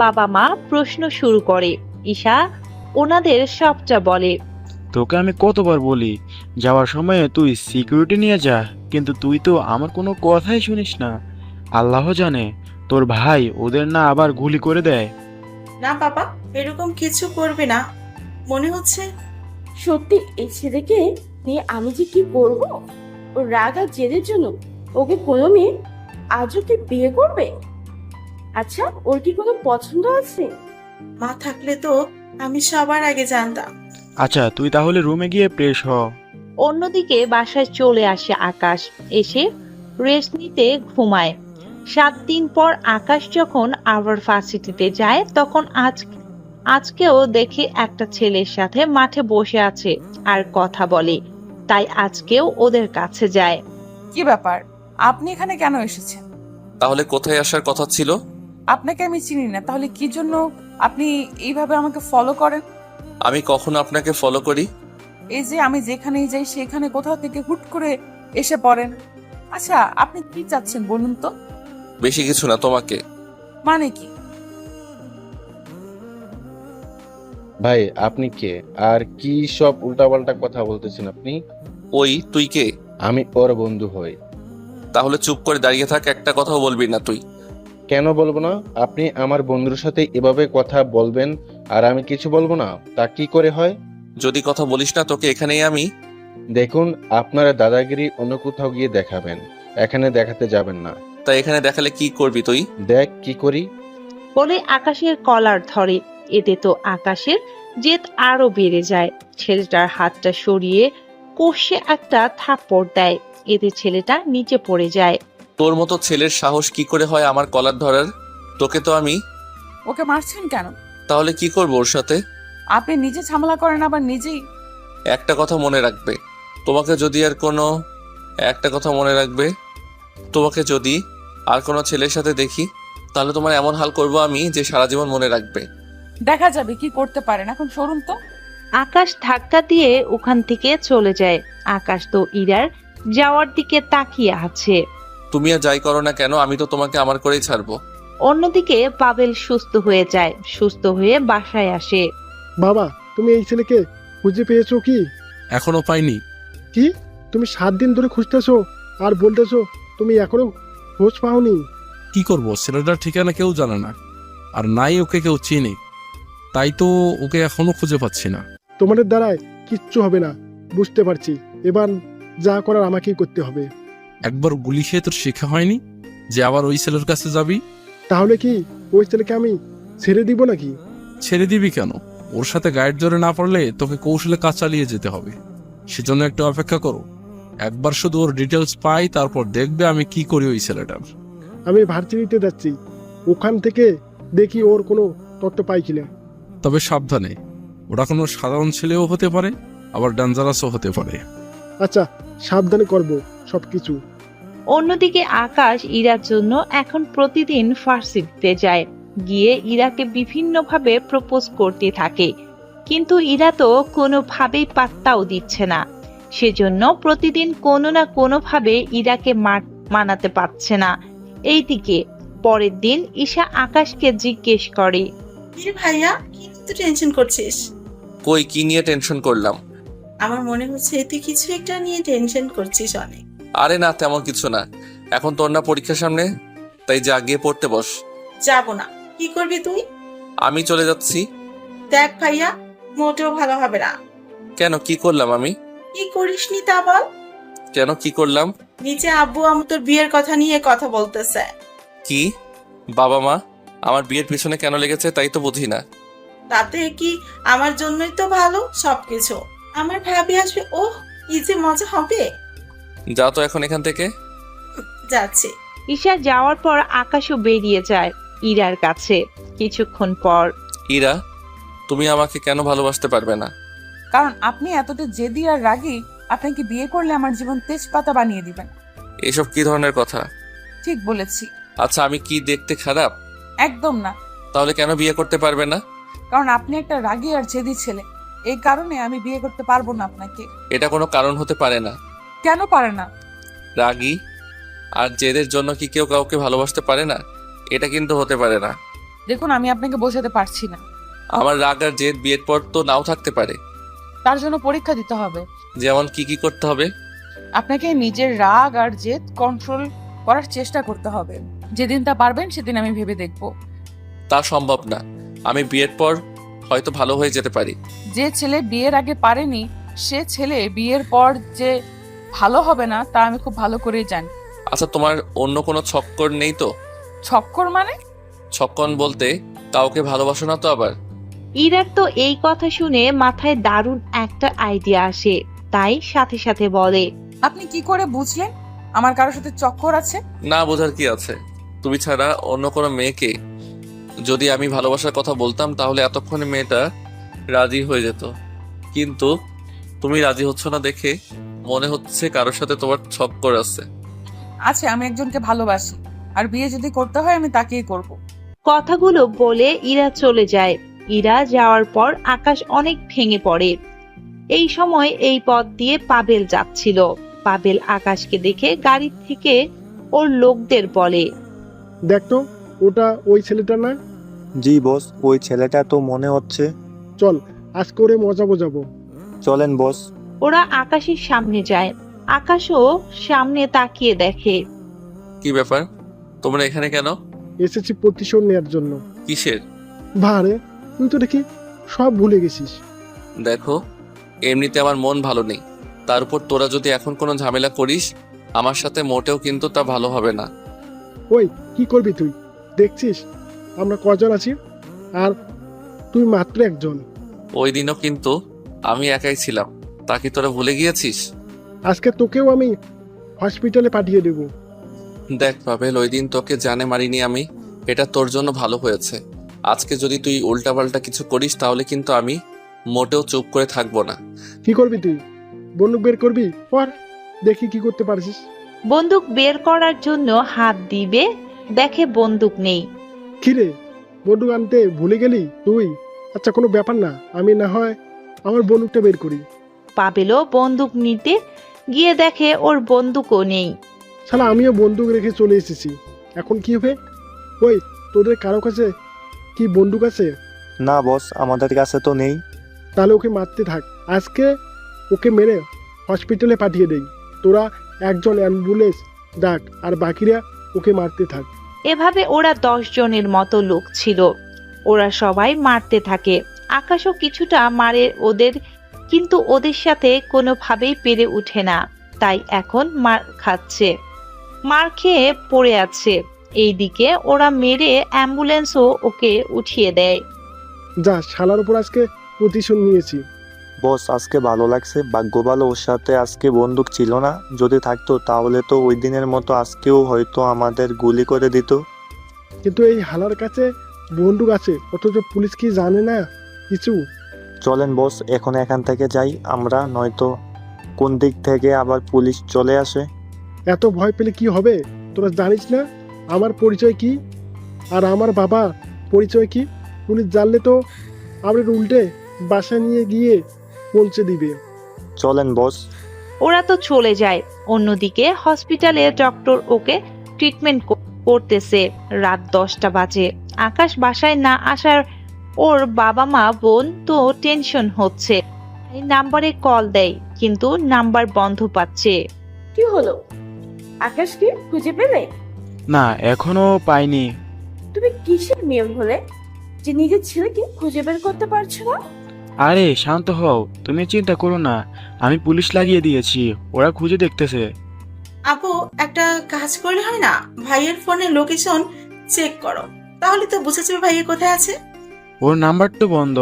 বাবা মা প্রশ্ন শুরু করে। ঈশা ওনাদের সবটা বলে। তোকে আমি কতবার বলি যাওয়ার সময় তুই সিকিউরিটি নিয়ে যা, কিন্তু তুই তো আমার কোনো কথাই শুনিস না। আল্লাহ জানে তোর ভাই ওদের না আবার গুলি করে দেয়। না বাবা, এরকম কিছু করবে না মনে হচ্ছে। সত্যি এই ছেলেকে নিয়ে আমি যে কি করব? ওর রাগ আর জেদের জন্য ওকে কোনো মেয়ে আজও কি বিয়ে করবে? আচ্ছা, ওর কি কোনো পছন্দ আছে? মা থাকলে তো আমি সবার আগে জানতাম। আচ্ছা তুই তাহলে রুমে গিয়ে ফ্রেশ হ। অন্যদিকে বাসায় চলে আসে আকাশ। এসে রেস্ট নিতে ঘুমায়। 7 দিন পর আকাশ যখন আবার ভার্সিটিতে যায়, তখন আজকেও দেখে একটা ছেলের সাথে মাঠে বসে আছে আর কথা বলে, তাই আজকেও ওদের কাছে যায়। কি ব্যাপার, আপনি এখানে কেন এসেছেন? তাহলে কোথায় আসার কথা ছিল? আপনাকে আমি চিনি না, তাহলে কি জন্য আপনি এইভাবে আমাকে ফলো করেন? আমি কখনো আপনাকে ফলো করি? এই যে আমি যেখানেই যাই সেখানে কোথাও থেকে হুট করে এসে পড়েন। আচ্ছা, আপনি কি চাচ্ছেন বলুন তো? বেশি কিছু না, তোমাকে। মানে কি? ভাই আপনি কে আর কি সব উল্টাপাল্টা কথা বলতেছেন আপনি? ওই তুই কে? আমি ওর বন্ধু হই। তাহলে চুপ করে দাঁড়িয়ে থাক, একটা কথাও বলবি না তুই। কেন বলবো না? আপনি আমার বন্ধুর সাথে এভাবে কথা বলবেন আর আমি কিছু বলবো না, তা কি করে হয়? যদি কথা বলিস না তোকে এখানেই আমি। দেখুন, আপনারা দাদাগিরি অন্য কোথাও গিয়ে দেখাবেন, এখানে দেখাতে যাবেন না। তাই এখানে দেখালে কি করবি তুই? দেখ কি করি। বলে আকাশের কলার ধরে। এতে তো আকাশের জেদ আরো বেড়ে যায়। ছেলেটার হাতটা সরিয়ে কষে একটা থাপ্পড় দেয়। এতে ছেলেটা নিচে পড়ে যায়। তোর মতো ছেলের সাহস কি করে হয় আমার কলার ধরার? তোকে তো আমি। ওকে মারছেন কেন? তাহলে কি করবো ওর সাথে? আপনি নিজে ঝামেলা করেন আবার নিজেই। একটা কথা মনে রাখবে, তোমাকে যদি আর কোনো একটা কথা মনে রাখবে, তোমাকে যদি আর কোনো ছেলের সাথে দেখি তাহলে তোমার এমন হাল করবো আমি যে সারা জীবন মনে রাখবে। দেখা যাবে কি করতে পারেন, এখন সরুন তো। আকাশ ধাক্কা দিয়ে ওখান থেকে চলে যায়। আকাশ তো ইরার যাওয়ার দিকে তাকিয়ে আছে। তুমি আর যাই করো না কেন, আমি তো তোমাকে আমার করেই ছাড়বো। অন্যদিকে পাবেল সুস্থ হয়ে যায়, সুস্থ হয়ে বাসায় আসে। বাবা, তুমি এই ছেলেকে খুঁজে পেয়েছো কি? এখনো পাইনি। কি, তুমি 7 দিন ধরে খুঁজতেছো আর বলতেছো তুমি এখনো খোঁজ পাওনি? কি করব, ছেলেটার ঠিকানা কেউ জানে না, আর নাই ওকে কেউ চিনে, তাই তো ওকে এখনো খুঁজে পাচ্ছি না। তোমাদের দ্বারায় কিচ্ছু হবে না, বুঝতে পারছি। এবার যা করার আমাকেই করতে হবে। একবার গুলি খেয়ে তোর শেখা হয়নি যে আবার ওই ছেলের কাছে যাবি? তাহলে কি ওই ছেলেকে আমি ছেড়ে দিব নাকি? ছেড়ে দিবি কেন? ওর সাথে গাইড জোরে না পারলে তোকে কৌশলে কাজ চালিয়ে যেতে হবে। সেজন্য একটু অপেক্ষা করো, একবার শুধু ওর ডিটেলস পাই, তারপর দেখবে আমি কি করি ওই ছেলেটার। আমি ভার্সিটিতে যাচ্ছি, ওখান থেকে দেখি ওর কোনো তথ্য পাই কিনা। তবে সাবধানে, ওরা কোনো সাধারণ ছেলেও হতে পারে, আবার ডেঞ্জারাসও হতে পারে। আচ্ছা, সাবধানে করব সবকিছু। অন্যদিকে আকাশ ইরার জন্য এখন প্রতিদিন ভার্সিটিতে যায়, গিয়ে ইরাকে বিভিন্নভাবে প্রপোজ করতে থাকে, কিন্তু ইরা তো কোনোভাবেই পাত্তাও দিচ্ছে না। সেজন্য প্রতিদিন কোনো না কোনোভাবে ইরাকে মানাতে পারছে না। এইদিকে পরের দিন ঈশা আকাশকে জিজ্ঞেস করে, কি ভাইয়া, কি তো টেনশন করছিস? কই, কি নিয়ে টেনশন করলাম? আমার মনে হচ্ছে তুই কিছু একটা নিয়ে টেনশন করছিস অনেক। আরে না, তেমন কিছু না। এখন তোর না পরীক্ষার সামনে, তাই যা গিয়ে পড়তে বস। যাব না। কি করবি তুই? আমি চলে যাচ্ছি। দেখ ভাইয়া, মোটেও ভালো হবে না। কেন, কি করলাম আমি? কি করিসনি তা বল। কেন, কি করলাম? নিচে আব্বু আম্মু তোর বিয়ের কথা নিয়ে কথা বলতেছে। কি? বাবা মা আমার বিয়ের পিছনে কেন লেগেছে তাই তো বুঝি না। তাতে কি আমার জন্যই তো ভালো সবকিছু। আমার ভাবি আসবে, ওহ কি যে মজা হবে। যা তো এখন এখান থেকে। যাচ্ছে। ঈশা যাওয়ার পর আকাশও বেরিয়ে যায় ইরার কাছে। কিছুক্ষণ পর, ইরা, তুমি আমাকে কেন ভালোবাসতে পারবে না? কারণ আপনি এতটা জেদি আর রাগী, আপনাকে বিয়ে করলে আমার জীবন তেজপাতা বানিয়ে দিবেন। এসব কি ধরনের কথা? ঠিক বলেছি। আচ্ছা, আমি কি দেখতে খারাপ? একদম না। তাহলে কেন বিয়ে করতে পারবে না? কারণ আপনি একটা রাগী আর জেদি ছেলে, এই কারণে আমি বিয়ে করতে পারবো না আপনাকে। এটা কোনো কারণ হতে পারে না। কেন পারে না? রাগী আর জেদের জন্য কি কেউ কাউকে ভালোবাসতে পারে না? এটা কিন্তু হতে পারে না। দেখুন, আমি আপনাকে বোঝাতে পারছি না। আমার রাগ আর জেদ বিয়ের পর তো নাও থাকতে পারে। তার জন্য পরীক্ষা দিতে হবে। যেমন কি কি করতে হবে? আপনাকে নিজের রাগ আর জেদ কন্ট্রোল করার চেষ্টা করতে হবে। যেদিন তা পারবেন সেদিন আমি ভেবে দেখব। তা সম্ভব না। আমি বিয়ের পর হয়তো ভালো হয়ে যেতে পারি। যে ছেলে বিয়ের আগে পারেনি, সে ছেলে বিয়ের পর যে ভালো হবে না তা আমি খুব ভালো করেই জানি। আচ্ছা, তোমার অন্য কোনো ছক্কর নেই তো? ছক্কর মানে? ছক্কন বলতে কাউকে ভালোবাসো না তো আবার? ইরার তো এই কথা শুনে মাথায় দারুণ একটা আইডিয়া আসে, তাই সাথে সাথে বলে, আপনি কি করে বুঝলেন আমার কারোর সাথে চক্কর আছে? না, বোঝার কি আছে? তুমি ছাড়া অন্য কোনো মেয়েকে যদি আমি ভালোবাসার কথা বলতাম তাহলে এতক্ষণে মেয়েটা রাজি হয়ে যেত, কিন্তু তুমি রাজি হচ্ছ না দেখে মনে হচ্ছে কারোর সাথে তোমার চক্কর আছে। আচ্ছা, আমি একজনকে ভালোবাসি, আর বিয়ে যদি করতে হয় আমি তাকেই করব। কথাগুলো বলে ইরা চলে যায়। ইরা যাওয়ার পর আকাশ অনেক ভেঙে পড়ে। এই সময় এই পথ দিয়ে পাবেল যাচ্ছিল। পাবেল আকাশকে দেখে গাড়ি থেকে ওর লোকদের বলে, দেখতো ওটা ওই ছেলেটা না? জি বস, ওই ছেলেটা তো মনে হচ্ছে। চল আজ করে মজা বোঝাবো। চলেন বস। ওরা আকাশের সামনে যায়। আকাশও সামনে তাকিয়ে দেখে। কি ব্যাপার, তোমরা এখানে কেন? এসেছি প্রতিশোধ নেওয়ার জন্য। কিসের? ভারে, তুই তো দেখি সব ভুলে গেছিস। দেখো, এমনিতে আমার মন ভালো নেই, তার উপর তোরা যদি এখন কোনো ঝামেলা করিস আমার সাথে মোটেও কিন্তু তা ভালো হবে না। ওই কি করবি তুই? দেখছিস আমরা কজন আছি, আর তুই মাত্র একজন। ওই দিনও কিন্তু আমি একাই ছিলাম, তা কি তোরা ভুলে গিয়েছিস? আজকে তোকেও আমি হসপিটালে পাঠিয়ে দেব। দেখ পাবেল, ওই দিন তোকে জানে মারিনি আমি, এটা তোর জন্য ভালো হয়েছে। আজকে যদি তুই উল্টাপাল্টা কিছু করিস তাহলে কিন্তু আমি মোটেও চুপ করে থাকবো না। কি করবি তুই? বন্দুক বের করবি? পর দেখি কি করতে পারছিস। বন্দুক বের করার জন্য হাত দিবে, দেখে বন্দুক নেই। কিরে, বন্দুক আনতে ভুলে গেলি তুই? আচ্ছা, কোনো ব্যাপার না, আমি না হয় আমার বন্দুকটা বের করি। পাবেলও বন্দুক নিতে গিয়ে দেখে ওর বন্দুকও নেই। শালা, আমিও বন্দুক রেখে চলে এসেছি, এখন কি হবে? ওই, তোদের কারো কাছে কি বন্দুক আছে? না বস, আমাদের কাছে তো নেই। তাহলে ওকে মারতে থাক, আজকে ওকে মেরে হসপিটালে পাঠিয়ে দেই। তোরা একজন অ্যাম্বুলেন্স ডাক, আর বাকিরা ওকে মারতে থাক। এভাবে ওরা 10 জনের মতো লোক ছিল, ওরা সবাই মারতে থাকে। আকাশও কিছুটা মারে ওদের, কিন্তু ওদের সাথে কোনোভাবেই পেরে উঠে না, তাই এখন মার খাচ্ছে, মার খেয়ে পড়ে আছে। এইদিকে ওরা মেরে অ্যাম্বুলেন্সও ওকে উঠিয়ে দেয়। যা, শালার উপর আজকে প্রতিশোধ নিয়েছি। বস, আজকে ভালো লাগছে, ভাগ্য ভালো ওর সাথে আজকে বন্দুক ছিল না। যদি থাকতো তাহলে তো ওই দিনের মতো আজকেও হয়তো আমাদের গুলি করে দিত। কিন্তু এই হালার কাছে বন্দুক আছে, অথচ পুলিশ কি জানে না কিছু? চলেন বস, এখন এখান থেকে যাই আমরা, নয়তো কোন দিক থেকে আবার পুলিশ চলে আসে। এত ভয় পেলে কি হবে? তোরা জানিস না আমার পরিচয় কি, আর আমার বাবা পরিচয় কি? পুলিশ জানলে তো আমাদের উল্টে বাসা নিয়ে গিয়ে পৌঁছে দিবে। চলেন বস। ওরা তো চলে যায়। অন্যদিকে হসপিটালে ডক্টর ওকে ট্রিটমেন্ট করতেছে। রাত 10টা বাজে। আকাশ বাসায় না আসার ওর বাবা মা বোন তো টেনশন হচ্ছে। এই নাম্বারে কল দেয়, কিন্তু নাম্বার বন্ধ পাচ্ছে। কি হলো? আকাশকে খুঁজে পেলে? না, এখনো পাইনি। তুমি কিসের মেয়ে হলে যে নিজের ছেলেকে খুঁজে বের করতে পারছো না? আরে শান্ত হও, তুমি চিন্তা করো না, আমি পুলিশ লাগিয়ে দিয়েছি, ওরা খুঁজে দেখতেছে। আপু, একটা কাজ করলে হয় না? ভাইয়ের ফোনের লোকেশন চেক করো, তাহলে তো বুঝে যাবে ভাইয়া কোথায় আছে। ওর নাম্বার তো বন্ধ।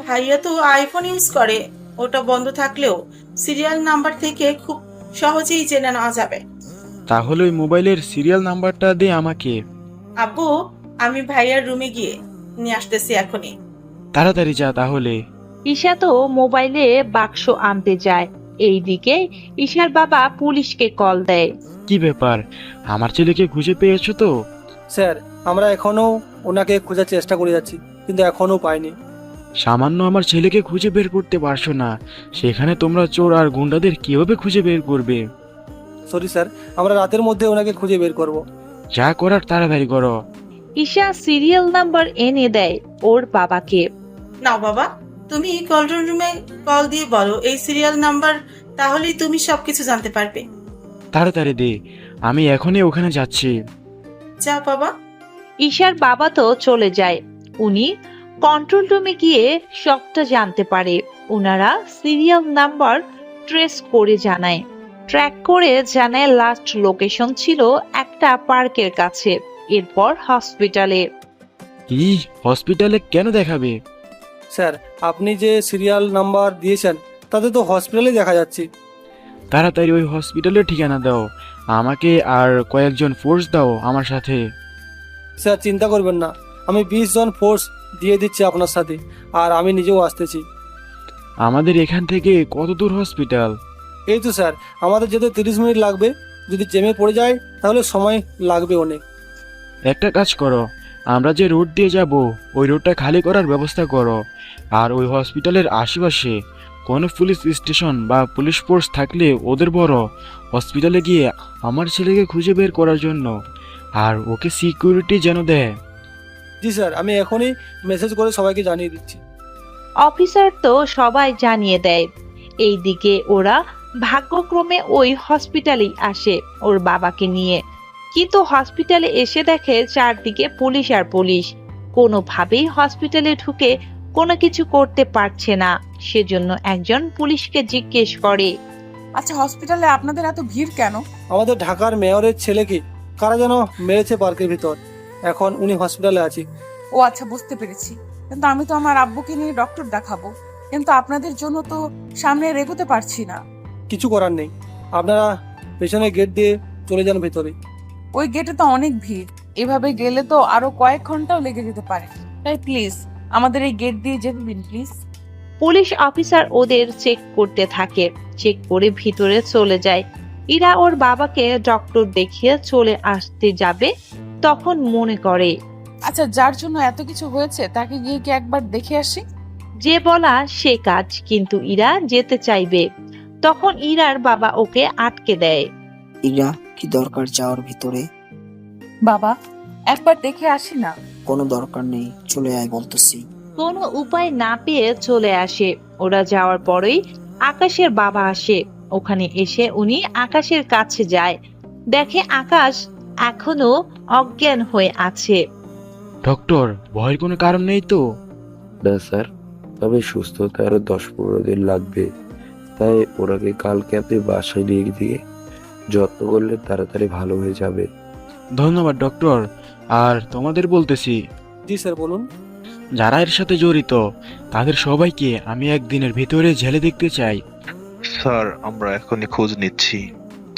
ভাইয়া তো আইফোন ইউজ করে, ওটা বন্ধ থাকলেও সিরিয়াল নাম্বার থেকে খুব সহজেই জেনে নেওয়া যাবে। তাহলে ওই মোবাইলের সিরিয়াল নাম্বারটা দে আমাকে। আব্বু, আমি ভাইয়ার রুমে গিয়ে নিয়ে আসতেছি এখনই। তাড়াতাড়ি যা তাহলে। ঈশা তো মোবাইলে বাক্স আনতে যায়। এইদিকে ঈশার বাবা পুলিশকে কল দেয়। কি ব্যাপার, আমার ছেলেকে খুঁজে পেয়েছো তো? স্যার, আমরা এখনো ওনাকে খোঁজার চেষ্টা করে যাচ্ছি, কিন্তু এখনো পাইনি। সামান্য আমার ছেলেকে খুঁজে বের করতে পারছো না, সেখানে তোমরা চোর আর গুন্ডাদের কিভাবে খুঁজে বের করবে? সরি স্যার, আমরা রাতের মধ্যে ওনাকে খুঁজে বের করব। যা করার তাড়াতাড়ি করো। ঈশা সিরিয়াল নাম্বার এনে দেয় ওর বাবাকে। নাও বাবা, তুমি কন্ট্রোল রুমে কল দিয়ে বলো এই সিরিয়াল নাম্বার, তাহলেই তুমি সবকিছু জানতে পারবে। তাড়াতাড়ি দে, আমি এখনই ওখানে যাচ্ছি। যাও বাবা। ঈশার বাবা তো চলে যায়। উনি কন্ট্রোল রুমে গিয়ে সবটা জানতে পারে। ওনারা সিরিয়াল নাম্বার ট্রেস করে জানায়, ট্র্যাক করে জানায় লাস্ট লোকেশন ছিল একটা পার্কের কাছে, এরপর হসপিটালে। কি, হসপিটালে কেন দেখাবে? স্যার, আপনি যে সিরিয়াল নাম্বার দিয়েছেন তাতে তো হসপিটালে দেখা যাচ্ছে। তাড়াতাড়ি ওই হসপিটালের ঠিকানা দাও আমাকে, আর কয়েকজন ফোর্স দাও আমার সাথে। স্যার, চিন্তা করবেন না, আমি 20 জন ফোর্স দিয়ে দিচ্ছি আপনার সাথে, আর আমি নিজেও আসতেছি। আমাদের এখান থেকে কত দূর হসপিটাল? এই তো স্যার, আমাদের যেতে 30 মিনিট লাগবে। যদি জ্যামে পড়ে যায় তাহলে সময় লাগবে অনেক। একটা কাজ করো, আমরা যে রোড দিয়ে যাব ওই রোডটা খালি করার ব্যবস্থা করো, আর ওই হসপিটালের আশেপাশে কোনো পুলিশ স্টেশন বা পুলিশ ফোর্স থাকলে ওদের বড় হসপিটালে গিয়ে আমার ছেলেকে খুঁজে বের করার জন্য, আর ওকে সিকিউরিটি যেন দেয়। জি স্যার, আমি এখনই মেসেজ করে সবাইকে জানিয়ে দিচ্ছি। অফিসার তো সবাই জানিয়ে দেয়। এইদিকে ওরা ভাগ্যক্রমে ওই হসপিটালেই আসে ওর বাবাকে নিয়ে, কিন্তু হসপিটালে এসে দেখে চারদিকে পুলিশ আর পুলিশ। কোনোভাবেই হসপিটালে ঢুকে কোনো কিছু করতে পারছে না। সেজন্য একজন পুলিশকে জিজ্ঞেস করে, আচ্ছা, হসপিটালে আপনাদের এত ভিড় কেন? আমাদের ঢাকার মেয়রের ছেলেকে কারা যেন মেরেছে পার্কের ভিতর, এখন উনি হসপিটালে আছে। ও আচ্ছা, বুঝতে পেরেছি। কিন্তু আমি তো আমার আব্বুকে নিয়ে ডক্টর দেখাবো, কিন্তু আপনাদের জন্য তো সামনে এগোতে পারছি না। কিছু করার নেই, আপনারা পেছনে গেট দিয়ে চলে যান ভেতরে। ওই গেটে তো অনেক ভিড়, এভাবে গেলে তো আরো কয়েক ঘন্টাও লেগে যেতে পারে। তাই প্লিজ আমাদের এই গেট দিয়ে যেতে দিন প্লিজ। পুলিশ অফিসার ওদের চেক করতে থাকে, চেক করে ভিতরে চলে যায়। ইরা ওর বাবাকে ডক্টর দেখিয়ে চলে আসতে যাবে, তখন মনে করে আচ্ছা, যার জন্য এত কিছু হয়েছে তাকে গিয়ে কি একবার দেখে আসি। যে বলা সে কাজ, কিন্তু ইরা যেতে চাইবে, তখন ইরার বাবা ওকে আটকে দেয়। ইরা, কি দরকার যাওয়ার ভিতরে? বাবা, একবার দেখে আসি না। কোনো দরকার নেই, চলে আয় বলতেছি। কোনো উপায় না পেয়ে চলে আসে। ওরা যাওয়ার পরেই আকাশের বাবা আসে। ওখানে এসে উনি আকাশের কাছে যায়, দেখে আকাশ এখনো অজ্ঞান হয়ে আছে। ডক্টর, ভয়ের কোনো কারণ নেই তো? না স্যার, তবে সুস্থ হতে আরো 10-15 দিন লাগবে। তাই ওনাকে কালকে আপনি বাসায় নিয়ে দিয়ে যত্ন করলে তাড়াতাড়ি ভালো হয়ে যাবে। ধন্যবাদ ডক্টর। আর তোমাদের বলতেছি, জি স্যার বলুন। যারা এর সাথে জড়িত তাদের সবাইকে আমি একদিনের ভিতরে জেলে দেখতে চাই। স্যার, আমরা এখনই খোঁজ নিচ্ছি।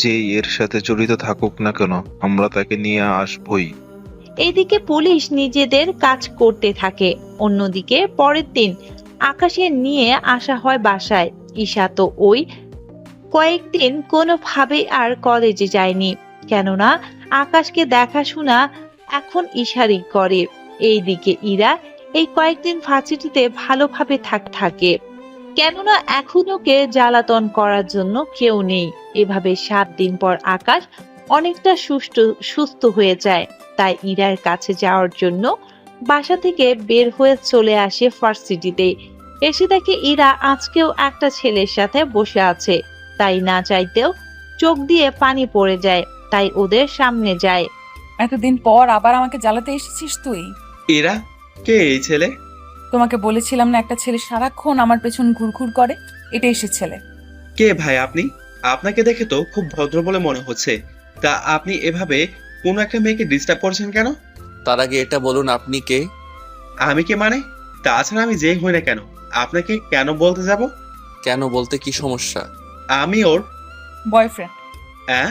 যেই এর সাথে জড়িত থাকুক না কেন, আমরা তাকে নিয়ে আসবই। এইদিকে পুলিশ নিজেদের কাজ করতে থাকে। অন্যদিকে পরের দিন আকাশে নিয়ে আসা হয় বাসায়। ঈশা তো ওই কয়েকদিন কোনোভাবেই আর কলেজে যায়নি, কেননা আকাশকে দেখাশোনা এখন ঈশারই করে। এইদিকে ইরা এই কয়েকদিন ভার্সিটিতে ভালোভাবে থাকে, কেননা এখন ওকে জ্বালাতন করার জন্য কেউ নেই। এভাবে 7 দিন পর আকাশ অনেকটা সুস্থ হয়ে যায়। তাই ইরার কাছে যাওয়ার জন্য বাসা থেকে বের হয়ে চলে আসে ভার্সিটিতে। এসে দেখে ইরা আজকেও একটা ছেলের সাথে বসে আছে। তাই না চাইতেও চোখ দিয়ে পানি পড়ে যায়, তাই ওদের সামনে যায়। এতদিন পর আবার আমাকে জ্বালাতে এসেছিস তুই? এরা কে এই ছেলে? তোমাকে বলেছিলাম না একটা ছেলে সারাক্ষণ আমার পেছন ঘুরঘুর করে? এটাই সে ছেলে। কে ভাই আপনি? আপনাকে দেখে তো খুব ভদ্র বলে মনে হচ্ছে, তা আপনি এভাবে কোনো একটা মেয়েকে ডিস্টার্ব করছেন কেন? তার আগে এটা বলুন, আপনি কে? আমি কে মানে? তাছাড়া আমি যেই হই না কেন আপনাকে কেন বলতে যাব? কেন বলতে কি সমস্যা? আমি ওর বয়ফ্রেন্ড। হ্যাঁ,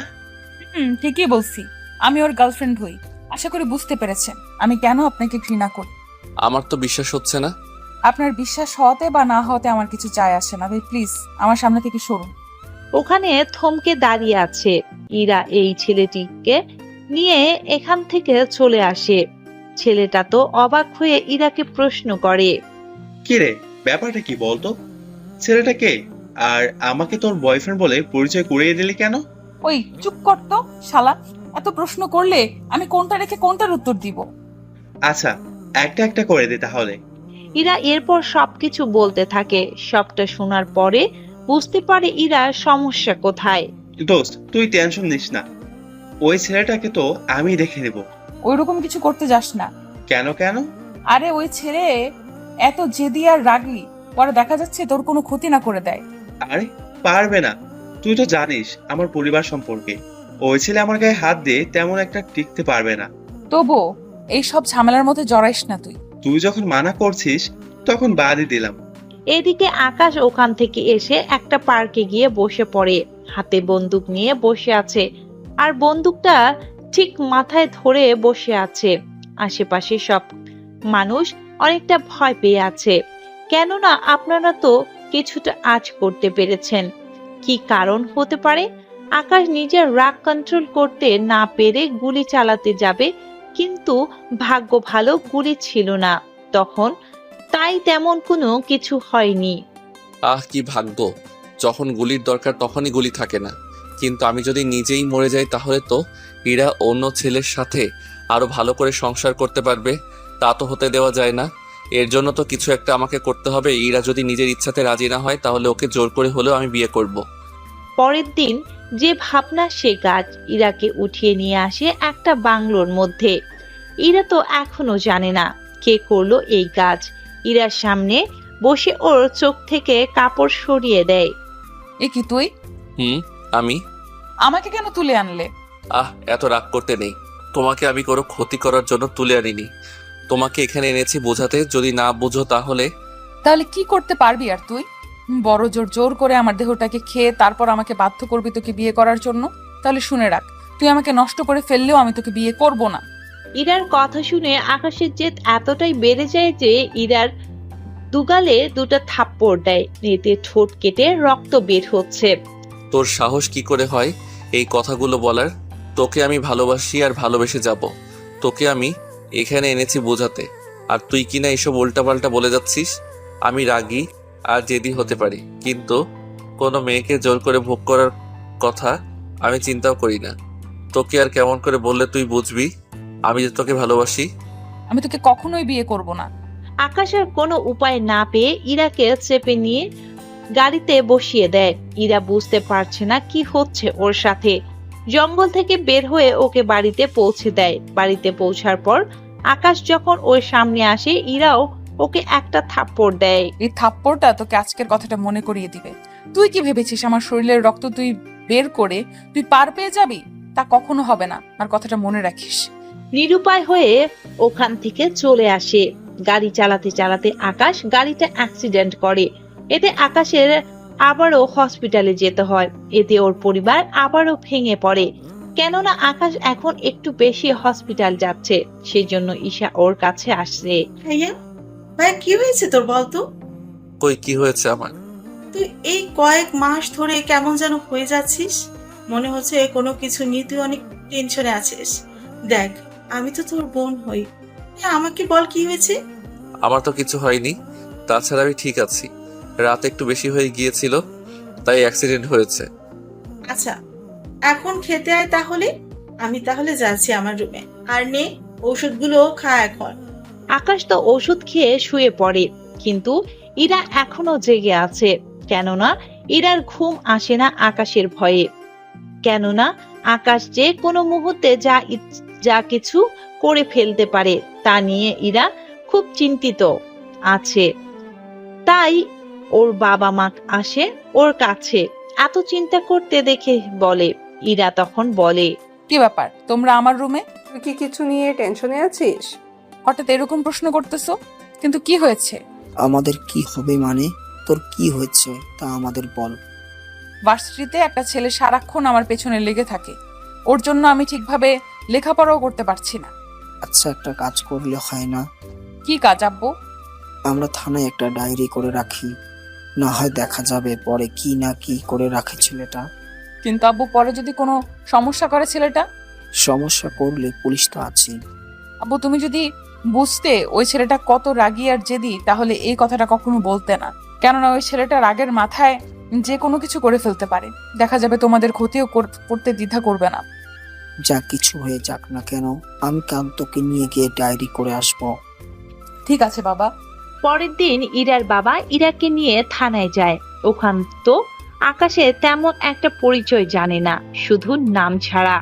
ঠিকই বলছি, আমি ওর গার্লফ্রেন্ড হই। আশা করি বুঝতে পেরেছেন আমি কেন আপনাকে ঘৃণা করি। আমার তো বিশ্বাস হচ্ছে না। আপনার বিশ্বাস হওয়াতে বা না হওয়াতে আমার কিছু যায় আসে না ভাই, প্লিজ আমার সামনে থেকে সরুন। ওখানে থমকে দাঁড়িয়ে আছে। ইরা এই ছেলেটিকে নিয়ে এখান থেকে চলে আসে। ছেলেটা তো অবাক হয়ে ইরাকে প্রশ্ন করে, কি রে, ব্যাপারটা কি বলতো? ছেলেটা কে? আর আমাকে তোর বয়ফ্রেন্ড বলে পরিচয় করিয়ে দিলি কেন? ওই চুপ কর তো শালা, এত প্রশ্ন করলে আমি কোনটা রেখে কোনটার উত্তর দিব? আচ্ছা, একটা একটা করে দে তাহলে। ইরা এরপর সবকিছু বলতে থাকে। সবটা শোনার পরে বুঝতে পারে ইরার সমস্যা কোথায়। দোস্ত, তুই টেনশন নিস না, ওই ছেলেটাকে তো আমি দেখে নেব। ওইরকম কিছু করতে যাস না। কেন কেন? আরে ওই ছেলে এত জেদি আর রাগী, পরে দেখা যাচ্ছে তোর কোনো ক্ষতি না করে দেয়। আরে পারবে না, তুই তো জানিস আমার পরিবার সম্পর্কে। ওই ছেলে আমার গায়ে হাত দিয়ে তেমন একটা টিকতে পারবে না। তবু এই সব ঝামেলার মধ্যে জড়াইস না তুই। তুই যখন মানা করছিস তখন বাদই দিলাম। এদিকে আকাশ ওখান থেকে এসে একটা পার্কে গিয়ে বসে পড়ে। হাতে বন্দুক নিয়ে বসে আছে, আর বন্দুকটা ঠিক মাথায় ধরে বসে আছে। আশেপাশে সব মানুষ অনেকটা ভয় পেয়ে আছে, কেননা আপনারা তো কিছুটা আঁচ করতে পেরেছেন। কি কারণ হতে পারে? আকাশ নিজের রাগ কন্ট্রোল করতে না পেরে গুলি চালাতে যাবে, কিন্তু ভাগ্য ভালো গুলি ছিল না তখন, তাই তেমন কোনো কিছু হয়নি। কি ভাগ্য, যখন গুলির দরকার তখনই গুলি থাকে না। কিন্তু আমি যদি নিজেই মরে যাই তাহলে তো এরা অন্য ছেলের সাথে আরো ভালো করে সংসার করতে পারবে, তা তো হতে দেওয়া যায় না। এর জন্য তো কিছু একটা আমাকে করতে হবে। ইরা যদি নিজের ইচ্ছাতে রাজি না হয় তাহলে ওকে জোর করে হলেও আমি বিয়ে করব। পরের দিন যে ভাবনা সে কাজ, ইরাকে উঠিয়ে নিয়ে আসে একটা বাংলোর মধ্যে। ইরা তো এখনো জানে না কে করলো এই কাজ। ইরার সামনে বসে ওর চোখ থেকে কাপড় সরিয়ে দেয়। এ কি তুই? আমি? আমাকে কেন তুলে আনলে? এত রাগ করতে নেই। তোমাকে আমি কোনো ক্ষতি করার জন্য তুলে আনিনি, তোমাকে এখানে এনেছি বোঝাতে। যদি না বুঝো তাহলে কি করতে পারবি আর তুই? বড় জোর করে আমার দেহটাকে খেয়ে তারপর আমাকে বাধ্য করবি তোকে বিয়ে করার জন্য? তাহলে শুনে রাখ, তুই আমাকে নষ্ট করে ফেললেও আমি তোকে বিয়ে করব না। ইরার কথা শুনে আকাশের জেদ এতটাই বেড়ে যায় যে ইরার দুগালে দুটো থাপ্পড় দেয়, এতে ঠোঁট কেটে রক্ত বের হচ্ছে। তোর সাহস কি করে হয় এই কথাগুলো বলার? তোকে আমি ভালোবাসি আর ভালোবেসে যাব। তোকে আমি এখানে এনেছি বোঝাতে, আর তুই কিনা এসব উল্টাপাল্টা বলে যাচ্ছিস। আমি রাগী আর জেদি হতে পারি, কিন্তু কোনো মেয়েকে জোর করে ভোগ করার কথা আমি চিন্তাও করি না। তোকে আর কেমন করে বললে তুই বুঝবি আমি যে তোকে ভালোবাসি? আমি তোকে কখনোই বিয়ে করব না। আকাশের কোনো উপায় না পেয়ে ইরাকে চেপে নিয়ে গাড়িতে বসিয়ে দেয়। ইরা বুঝতে পারছে না কি হচ্ছে ওর সাথে। জঙ্গল থেকে বের হয়ে ওকে বাড়িতে পৌঁছে দেয়। বাড়িতে পৌঁছার পর আকাশ যখন ওর সামনে আসে, ইরাও ওকে একটা থাপ্পড় দেয়। এই থাপ্পড়টা তোকে আজকের কথাটা মনে করিয়ে দিবে। তুই কি ভেবেছিস আমার শরীরের রক্ত তুই বের করে তুই পার পেয়ে যাবি? তা কখনো হবে না, আর কথাটা মনে রাখিস। নিরুপায় হয়ে ওখান থেকে চলে আসে। গাড়ি চালাতে চালাতে আকাশ গাড়িটা অ্যাক্সিডেন্ট করে। এতে আকাশের আবারও হসপিটালে যেতে হয়। এতে ওর পরিবার আবারও ভেঙে পড়ে, কেননা আকাশ এখন একটু বেশি হসপিটাল যাচ্ছে। সেই জন্য ঈশা ওর কাছে আসছে। ভাইয়া, ভাই কি হয়েছে তোর বলতো? কই কি হয়েছে আমার? তুই এই কয়েক মাস ধরে কেমন যেন হয়ে যাচ্ছিস। মনে হচ্ছে কোনো কিছু নিয়ে তুই অনেক টেনশনে আছিস। দেখ, আমি তো তোর বোন হই। আমাকে বল কি হয়েছে? আমার তো কিছু হয়নি, তাছাড়া আমি ঠিক আছি। রাত একটু বেশি হয়ে গিয়েছিল, তাই অ্যাক্সিডেন্ট হয়েছে। আচ্ছা, এখন খেতে আয় তাহলে। আমি তাহলে যাচ্ছি আমার রুমে। আর নে, ঔষধগুলো খা এখন। আকাশ তো ওষুধ খেয়ে শুয়ে পড়ে, কিন্তু ইরা এখনো জেগে আছে। কেননা ইরার ঘুম আসে না আকাশের ভয়ে। কেননা আকাশ যে কোনো মুহূর্তে যা কিছু করে ফেলতে পারে তা নিয়ে ইরা খুব চিন্তিত আছে। তাই ওর বাবা মা আসে ওর কাছে, এত চিন্তা করতে দেখে বলে। ইরা তখন বলে, কি ব্যাপার তোমরা আমার রুমে? তুই কি কিছু নিয়ে টেনশনে আছিস? হঠাৎ এরকম প্রশ্ন করতেছো, কিন্তু কি হয়েছে? আমাদের কি হবে মানে? তোর কি হয়েছে তা আমাদের বল। ভার্সিটিতে একটা ছেলে সারাক্ষণ আমার পেছনে লেগে থাকে। ওর জন্য আমি ঠিকভাবে লেখাপড়াও করতে পারছি না। আচ্ছা, একটা কাজ করলে হয় না? কি কাজ আব্বু? আমরা থানায় একটা ডায়েরি করে রাখি, না হয় দেখা যাবে পরে কি না কি করে রাখে ছেলেটা। কিন্তু আব্বু, পরে যদি কোনো সমস্যা করে ছেলেটা? সমস্যা করলে পুলিশ তো আছে। আব্বু, তুমি যদি বুঝতে ওই ছেলেটা কত রাগী আর জেদি, তাহলে এই কথাটা কখনো বলতে না। কেননা ওই ছেলেটা রাগের মাথায় যে কোনো কিছু করে ফেলতে পারে। দেখা যাবে তোমাদের ক্ষতিও করতে দ্বিধা করবে না। যা কিছু হয়ে যাক না কেন, আমি কাল তোকে নিয়ে গিয়ে ডায়েরি করে আসবো। ঠিক আছে বাবা। পরের দিন ইরার বাবা ইরাকে নিয়ে থানায় যায়। ওখান তো আকাশে তেমন একটা পরিচয় জানে না, শুধু নাম ছাড়া।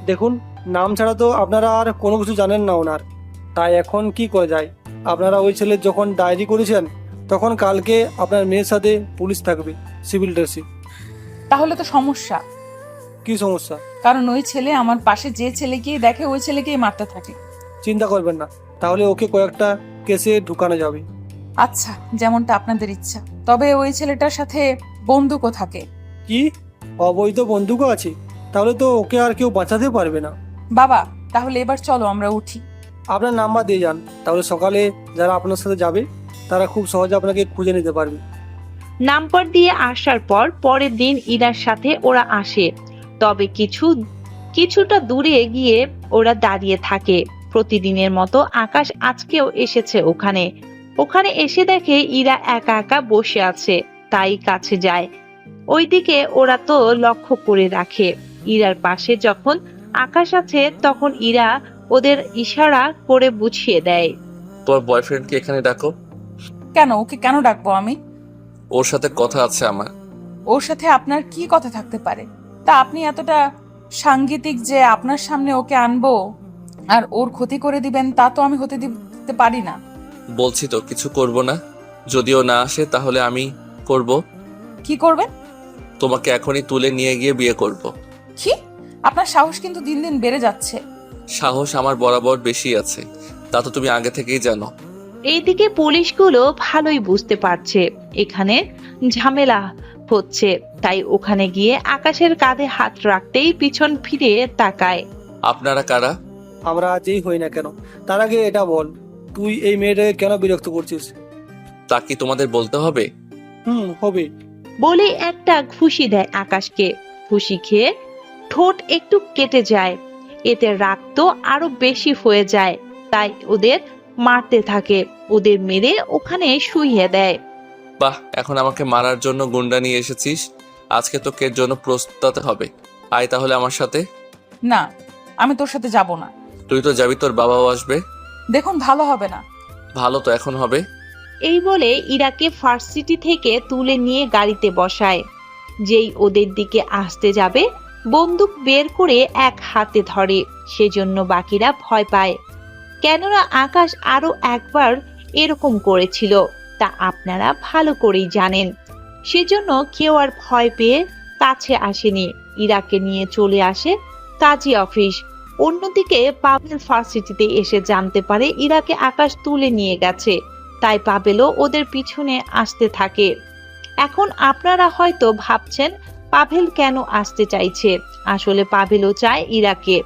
দেখুন, নাম ছাড়া তো আপনারা আর কোনো কিছু জানেন না ওনার। তাই এখন কি করে যায়? আপনারা ওই ছেলের যখন ডায়েরি করেছেন, তখন কালকে আপনার মেয়ের সাথে পুলিশ থাকবে, সিভিল ড্রেসে। তাহলে তো সমস্যা। কি সমস্যা? কারণ ওই ছেলে আমার পাশে যে ছেলেকেই দেখে ওই ছেলেকেই মারতে থাকে। চিন্তা করবেন না, তাহলে ওকে কয়েকটা কেসে ঢুকানো যাবে। আচ্ছা, যেমনটা আপনাদের ইচ্ছা। তবে ওই ছেলেটার সাথে বন্দুকও থাকে। কি অবৈধ বন্দুকও আছে? তাহলে তো ওকে আর কেউ বাঁচাতে পারবে না। বাবা, তাহলে এবার চলো আমরা উঠি। আপনার নাম্বার দিয়ে যান, তাহলে সকালে যারা আপনার সাথে যাবে তারা খুব সহজে আপনাকে খুঁজে নিতে পারবে। নাম্বার দিয়ে আসার পর পরের দিন ইরার সাথে ওরা আসে। তবে কিছুটা দূরে গিয়ে ওরা দাঁড়িয়ে থাকে। প্রতিদিনের মতো আকাশ আজকেও এসেছে ওখানে এসে দেখে ইরা একা একা বসে আছে, তাই কাছে যায়। ওইদিকে ওরা তো লক্ষ্য করে রাখে। ইরার পাশে যখন আকাশ আছে, তখন ইরা ওদের ইশারা করে বুঝিয়ে দেয়। তোর বয়ফ্রেন্ডকে এখানে ডাকো। কেন? ওকে কেন ডাকবো আমি? ওর সাথে কথা আছে আমার। ওর সাথে আপনার কি কথা থাকতে পারে? তা আপনি এতটা সাংগীতিক যে আপনার সামনে ওকে আনবো আর ওর ক্ষতি করে দিবেন, তা তো আমি হতে দিতে পারি না। বলছি তো কিছু করব না। যদিও না আসে তাহলে আমি করব। কি করবেন? তোমাকে এখনই তুলে নিয়ে গিয়ে বিয়ে করব। কি? আপনার সাহস কিন্তু দিন দিন বেড়ে যাচ্ছে। সাহস আমার বরাবর বেশি আছে, তা তো তুমি আগে থেকেই জানো। এইদিকে পুলিশগুলো ভালোই বুঝতে পারছে এখানে ঝামেলা হচ্ছে, তাই ওখানে গিয়ে আকাশের কাঁধে হাত রাখতেই পিছন ফিরে তাকায়। আপনারা কারা? আমরা যেই হই না কেন, তার আগে এটা বল, তুই এই মেয়েটাকে কেন বিরক্ত করছিস? তা কি তোমাদের বলতে হবে? হবে। বলে একটা ঘুষি দেয় আকাশকে। ঘুষি খেয়ে ঠোঁট একটু কেটে যায়, এতে রাগ তো আরো বেশি হয়ে যায়, তাই ওদের মারতে থাকে। ওদের মেরে ওখানে শুইয়ে দেয়। বাহ, এখন আমাকে মারার জন্য গুন্ডা নিয়ে এসেছিস? আজকে তোকে এর জন্য প্রস্তুত হবে। আয় তাহলে আমার সাথে। না, আমি তোর সাথে যাব না। তুই তো যাবি, তোর বাবাও আসবে। দেখুন, ভালো হবে না। ভালো তো এখন হবে। এই বলে ইরাকে ভার্সিটি থেকে তুলে নিয়ে গাড়িতে বসায়। যেই ওদের দিকে আসতে যাবে বন্দুক বের করে এক হাতে ধরে, সেজন্য বাকিরা ভয় পায়। কেননা আকাশ আরো একবার এরকম করেছিল, তা আপনারা ভালো করেই জানেন। সেজন্য কেউ আর ভয় পেয়ে কাছে আসেনি। ইরাকে নিয়ে চলে আসে কাজী অফিস। অন্যদিকে পাভেল ভার্সিটিতে এসে জানতে পারে ইরাকে আকাশ তুলে নিয়ে গেছে, তাই পাভেলও ওদের পিছনে আসতে থাকে। এখন আপনারা হয়তো ভাবছেন পাভেল কেন আসতে চাইছে। আসলে পাভেলও চায় ইরাকে,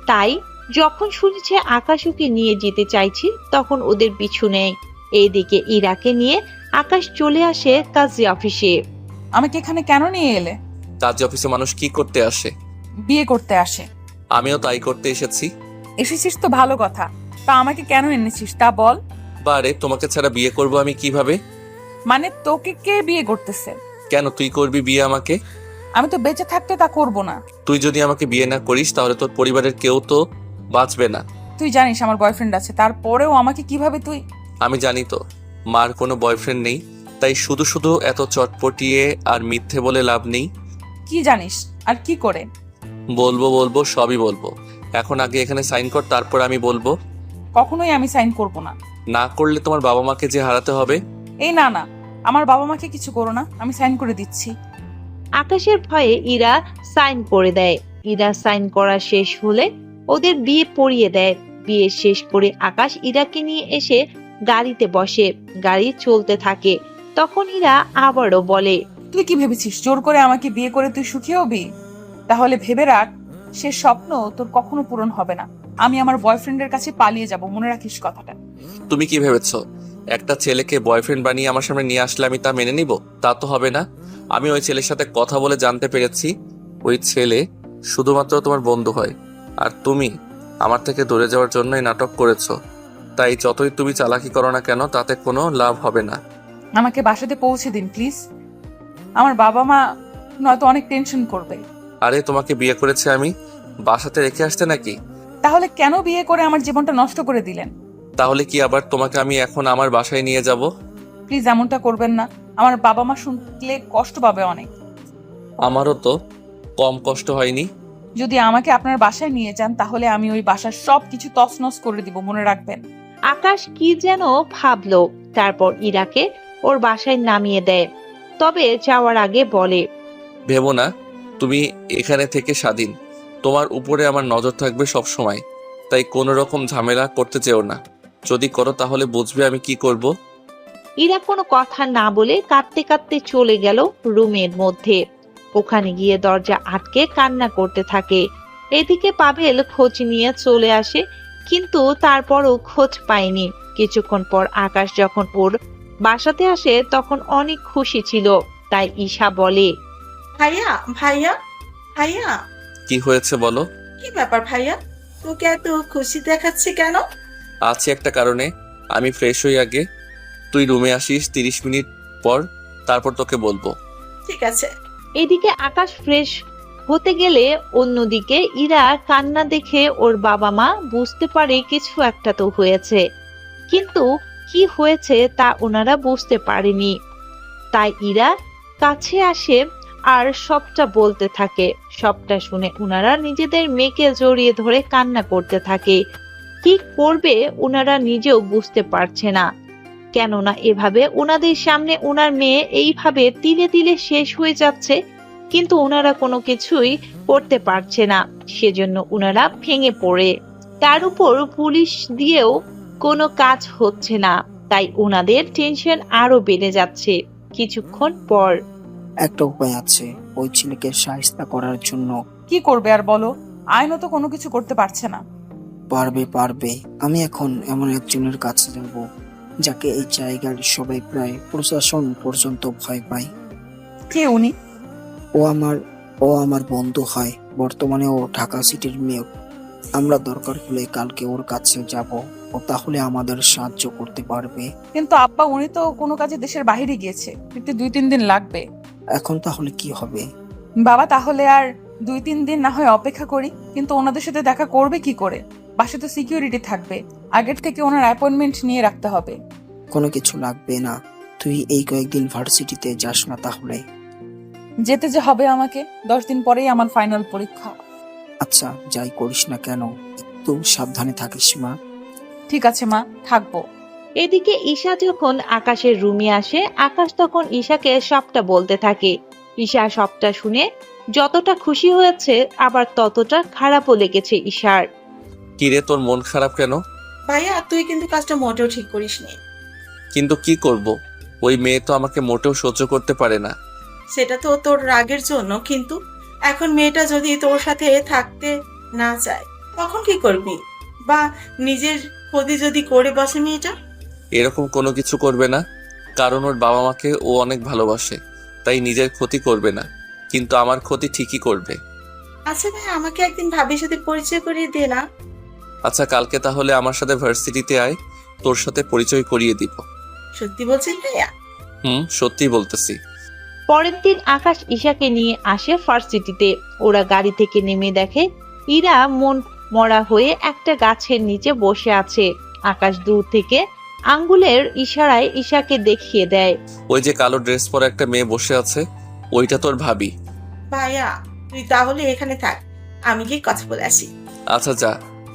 তাই যখন শুনেছে আকাশ ওকে নিয়ে যেতে চাইছি তখন ওদের পিছু নেয়। এইদিকে ইরাকে নিয়ে আকাশ চলে আসে কাজী অফিসে। আমাকে এখানে কেন নিয়ে এলে? কাজী অফিসে মানুষ কি করতে আসে? বিয়ে করতে আসে। আমিও তাই করতে এসেছি। এসেছিস তো ভালো কথা, তা আমাকে কেন এনেছিস তা বল। বারে, তোমাকে ছাড়া বিয়ে করব আমি কিভাবে? মানে তোকে কে বিয়ে করতেছে? কেন তুই করবি বিয়ে আমাকে? আমি তো বেঁচে থাকতে তা করব না। তুই যদি আমাকে বিয়ে না করিস তাহলে তোর পরিবারের কেউ তো বাঁচবে না। তুই জানিস আমার বয়ফ্রেন্ড আছে, তারপরেও আমাকে কিভাবে তুই? আমি জানি তো মার কোনো বয়ফ্রেন্ড নেই, তাই শুধু শুধু এত চটপটিয়ে আর মিথ্যে বলে লাভ নেই। কি জানিস আর কি করে? বলবো সবই বলবো। এখন আগে এখানে সাইন কর, তারপর আমি বলবো। কখনোই আমি সাইন করব না। না করলে তোমার বাবা মাকে যে হারাতে হবে। এই না, আমার বাবা মাকে কিছু করো না, আমি সাইন করে দিচ্ছি। আকাশের ভয়ে ইরা সাইন করে দেয়। ইরা সাইন করা শেষ হলে ওদের বিয়ে পড়িয়ে দেয়। বিয়ে শেষ করে আকাশ ইরাকে নিয়ে এসে গাড়িতে বসে। গাড়ি চলতে থাকে। তখন ইরা আবারও বলে, তুই কি ভেবেছিস জোর করে আমাকে বিয়ে করে তুই সুখী হবি? তাহলে ভেবে রাখ, সে স্বপ্ন তোর কখনো পূরণ হবে না। আমি আমার বয়ফ্রেন্ডের কাছে পালিয়ে যাব, মনে রাখিস কথাটা। তুমি কি ভেবেছো একটা ছেলেকে বয়ফ্রেন্ড বানিয়ে আমার সামনে নিয়ে আসলে আমি তা মেনে নিব? তা তো হবে না। আমি ওই ছেলের সাথে কথা বলে জানতে পেরেছি ওই ছেলে শুধুমাত্র তোমার বন্ধু হয়, আর তুমি আমার থেকে দূরে যাওয়ার জন্যই নাটক করেছো। তাই যতই তুমি চালাকি করো না কেন তাতে কোনো লাভ হবে না। আমাকে বাসাতে পৌঁছে দিন প্লিজ। আমার বাবা মা নয়তো অনেক টেনশন করবে। আরে তোমাকে বিয়ে করেছে আমি, বাসাতে রেখে আসতে নাকি? তাহলে কেন বিয়ে করে আমার জীবনটা নষ্ট করে দিলেন? তাহলে কি আবার তোমাকে আমি এখন আমার বাসায় নিয়ে যাব? প্লিজ এমনটা করবেন না, আমার বাবা মা শুনলে কষ্ট পাবে অনেক। আমারও তো কম কষ্ট হয়নি। যদি আমাকে আপনার বাসায় নিয়ে যান তাহলে আমি ওই বাসার সবকিছু তছনছ করে দিব, মনে রাখবেন। আকাশ কি যেন ভাবলো, তারপর ইরাকে ওর বাসায় নামিয়ে দেয়। তবে যাওয়ার আগে বলে, ভেবো না তুমি এখানে থেকে স্বাধীন, তোমার উপরে আমার নজর থাকবে সব সময়। তাই কোনো রকম ঝামেলা করতে চেও না, যদি করো তাহলে বুঝবে আমি কি করব। ইরা কোনো কথা না বলে কাঁদতে কাঁদতে চলে গেল রুমের মধ্যে। ওখানে গিয়ে দরজা আটকে কান্না করতে থাকে। এদিকে পাভেল খোঁজ নিয়ে চলে আসে, কিন্তু তারপরও খোঁজ পায়নি। কিছুক্ষণ পর আকাশ যখন ওর বাসাতে আসে তখন অনেক খুশি ছিল। তাই ঈশা বলে, ভাইয়া ভাইয়া ভাইয়া। কি হয়েছে বলো? কি ব্যাপার ভাইয়া, তোকে এত খুশি দেখাচ্ছে কেন? আছে একটা কারণে। আমি ফ্রেশ হই আগে, তুই রুমে আসিস 30 মিনিট পর, তারপর তোকে বলবো। ঠিক আছে। এদিকে আকাশ ফ্রেশ হতে গেলে অন্যদিকে ইরা কান্না দেখে ওর বাবা মা বুঝতে পারে কিছু একটা তো হয়েছে, কিন্তু কি হয়েছে তা ওনারা বুঝতে পারেনি। তাই ইরা কাছে আসে আর সবটা বলতে থাকে। সবটা শুনে ওনারা নিজেদের মেয়েকে জড়িয়ে ধরে কান্না করতে থাকে। কি করবে ওনারা নিজেও বুঝতে পারছে না, কেননা এভাবে ওনাদের সামনে ওনার মেয়ে এইভাবে তিলে তিলে শেষ হয়ে যাচ্ছে, কিন্তু ওনারা কোনো কিছুই করতে পারছে না। সেজন্য ওনারা ভেঙে পড়ে। তার উপর পুলিশ দিয়েও কোনো কাজ হচ্ছে না। তাই ওনাদের টেনশন আরো বেড়ে যাচ্ছে। কিছুক্ষণ পর একটা উপায় আছে ওই ছেলেকে শায়েস্তা করার জন্য। কি করবে আর বলো? আইনও তো কোনো কিছু করতে পারছে না। পারবে পারবে, আমি এখন এমন একজনের কাছে যাব যাকে এই জায়গার সবাই প্রায় প্রশাসন পর্যন্ত ভয় পায়। কে উনি? ও আমার বন্ধু হয়, বর্তমানে ও ঢাকা সিটির মেয়র। আমরা দরকার হলে কালকে ওর কাছে যাব, ও তাহলে আমাদের সাহায্য করতে পারবে। কিন্তু আব্বা, উনি তো কোনো কাজে দেশের বাইরে গিয়েছে, ফিরতে 2-3 দিন লাগবে। এখন তাহলে কি হবে? বাবা, তাহলে আর 2-3 দিন না হয় অপেক্ষা করি। কিন্তু ওনাদের সাথে দেখা করবে কি করে? বাসে তো সিকিউরিটি থাকবে, আগের থেকে ওনার অ্যাপয়েন্টমেন্ট নিয়ে রাখতে হবে। কোনো কিছু লাগবে না, তুই এই কয়েকদিন ভার্সিটিতে যাস না তাহলে? যেতে যে হবে আমাকে, 10 দিন পরেই আমার ফাইনাল পরীক্ষা। আচ্ছা, যাই করিস না কেন একটু সাবধানে থাকিস মা। ঠিক আছে মা, থাকবো। এদিকে ঈশা যখন আকাশের রুমে আসে, আকাশ তখন ঈশাকে সবটা বলতে থাকে। ঈশা সবটা শুনে যতটা খুশি হয়েছে, আবার ততটা খারাপও লেগেছে ঈশার। কিরে, তোর মন খারাপ কেন? ভাইয়া, তুই কিন্তু কাজটা মোটেও ঠিক করিসনি। কিন্তু কি করব, ওই মেয়ে তো আমাকে মোটেও সহ্য করতে পারে না। সেটা তো তোর রাগের জন্য, কিন্তু এখন মেয়েটা যদি তোর সাথে থাকতে না চায় তখন কি করবি? বা নিজের ক্ষতি যদি করে বসে মেয়েটা? এরকম কোনো কিছু করবে না, কারণ ওর বাবা মাকে ও অনেক ভালোবাসে, তাই নিজের ক্ষতি করবে না, কিন্তু আমার ক্ষতি ঠিকই করবে। আচ্ছা ভাই, আমাকে একদিন ভাবির সাথে পরিচয় করিয়ে দে না। আচ্ছা, কালকে তাহলে আমার সাথে ভার্সিটিতে আয়, তোর সাথে পরিচয় করিয়ে দিব। সত্যি বলছিস ভাইয়া? সত্যি বলতেছি। পরের দিন আকাশ ঈশাকে নিয়ে আসে ভার্সিটিতে। ওরা গাড়ি থেকে নেমে দেখে ইরা মন মরা হয়ে একটা গাছের নিচে বসে আছে। আকাশ দূর থেকে আঙ্গুলের ইশারায় ঈশাকে দেখিয়ে দেয়। ওই যে কালো ড্রেস পরা একটা মেয়ে বসে আছে, ওইটা তোর ভাবি। ভাইয়া, তুই তাহলে এখানে থাক, আমি গিয়ে কথা বলে আসি। আচ্ছা যা,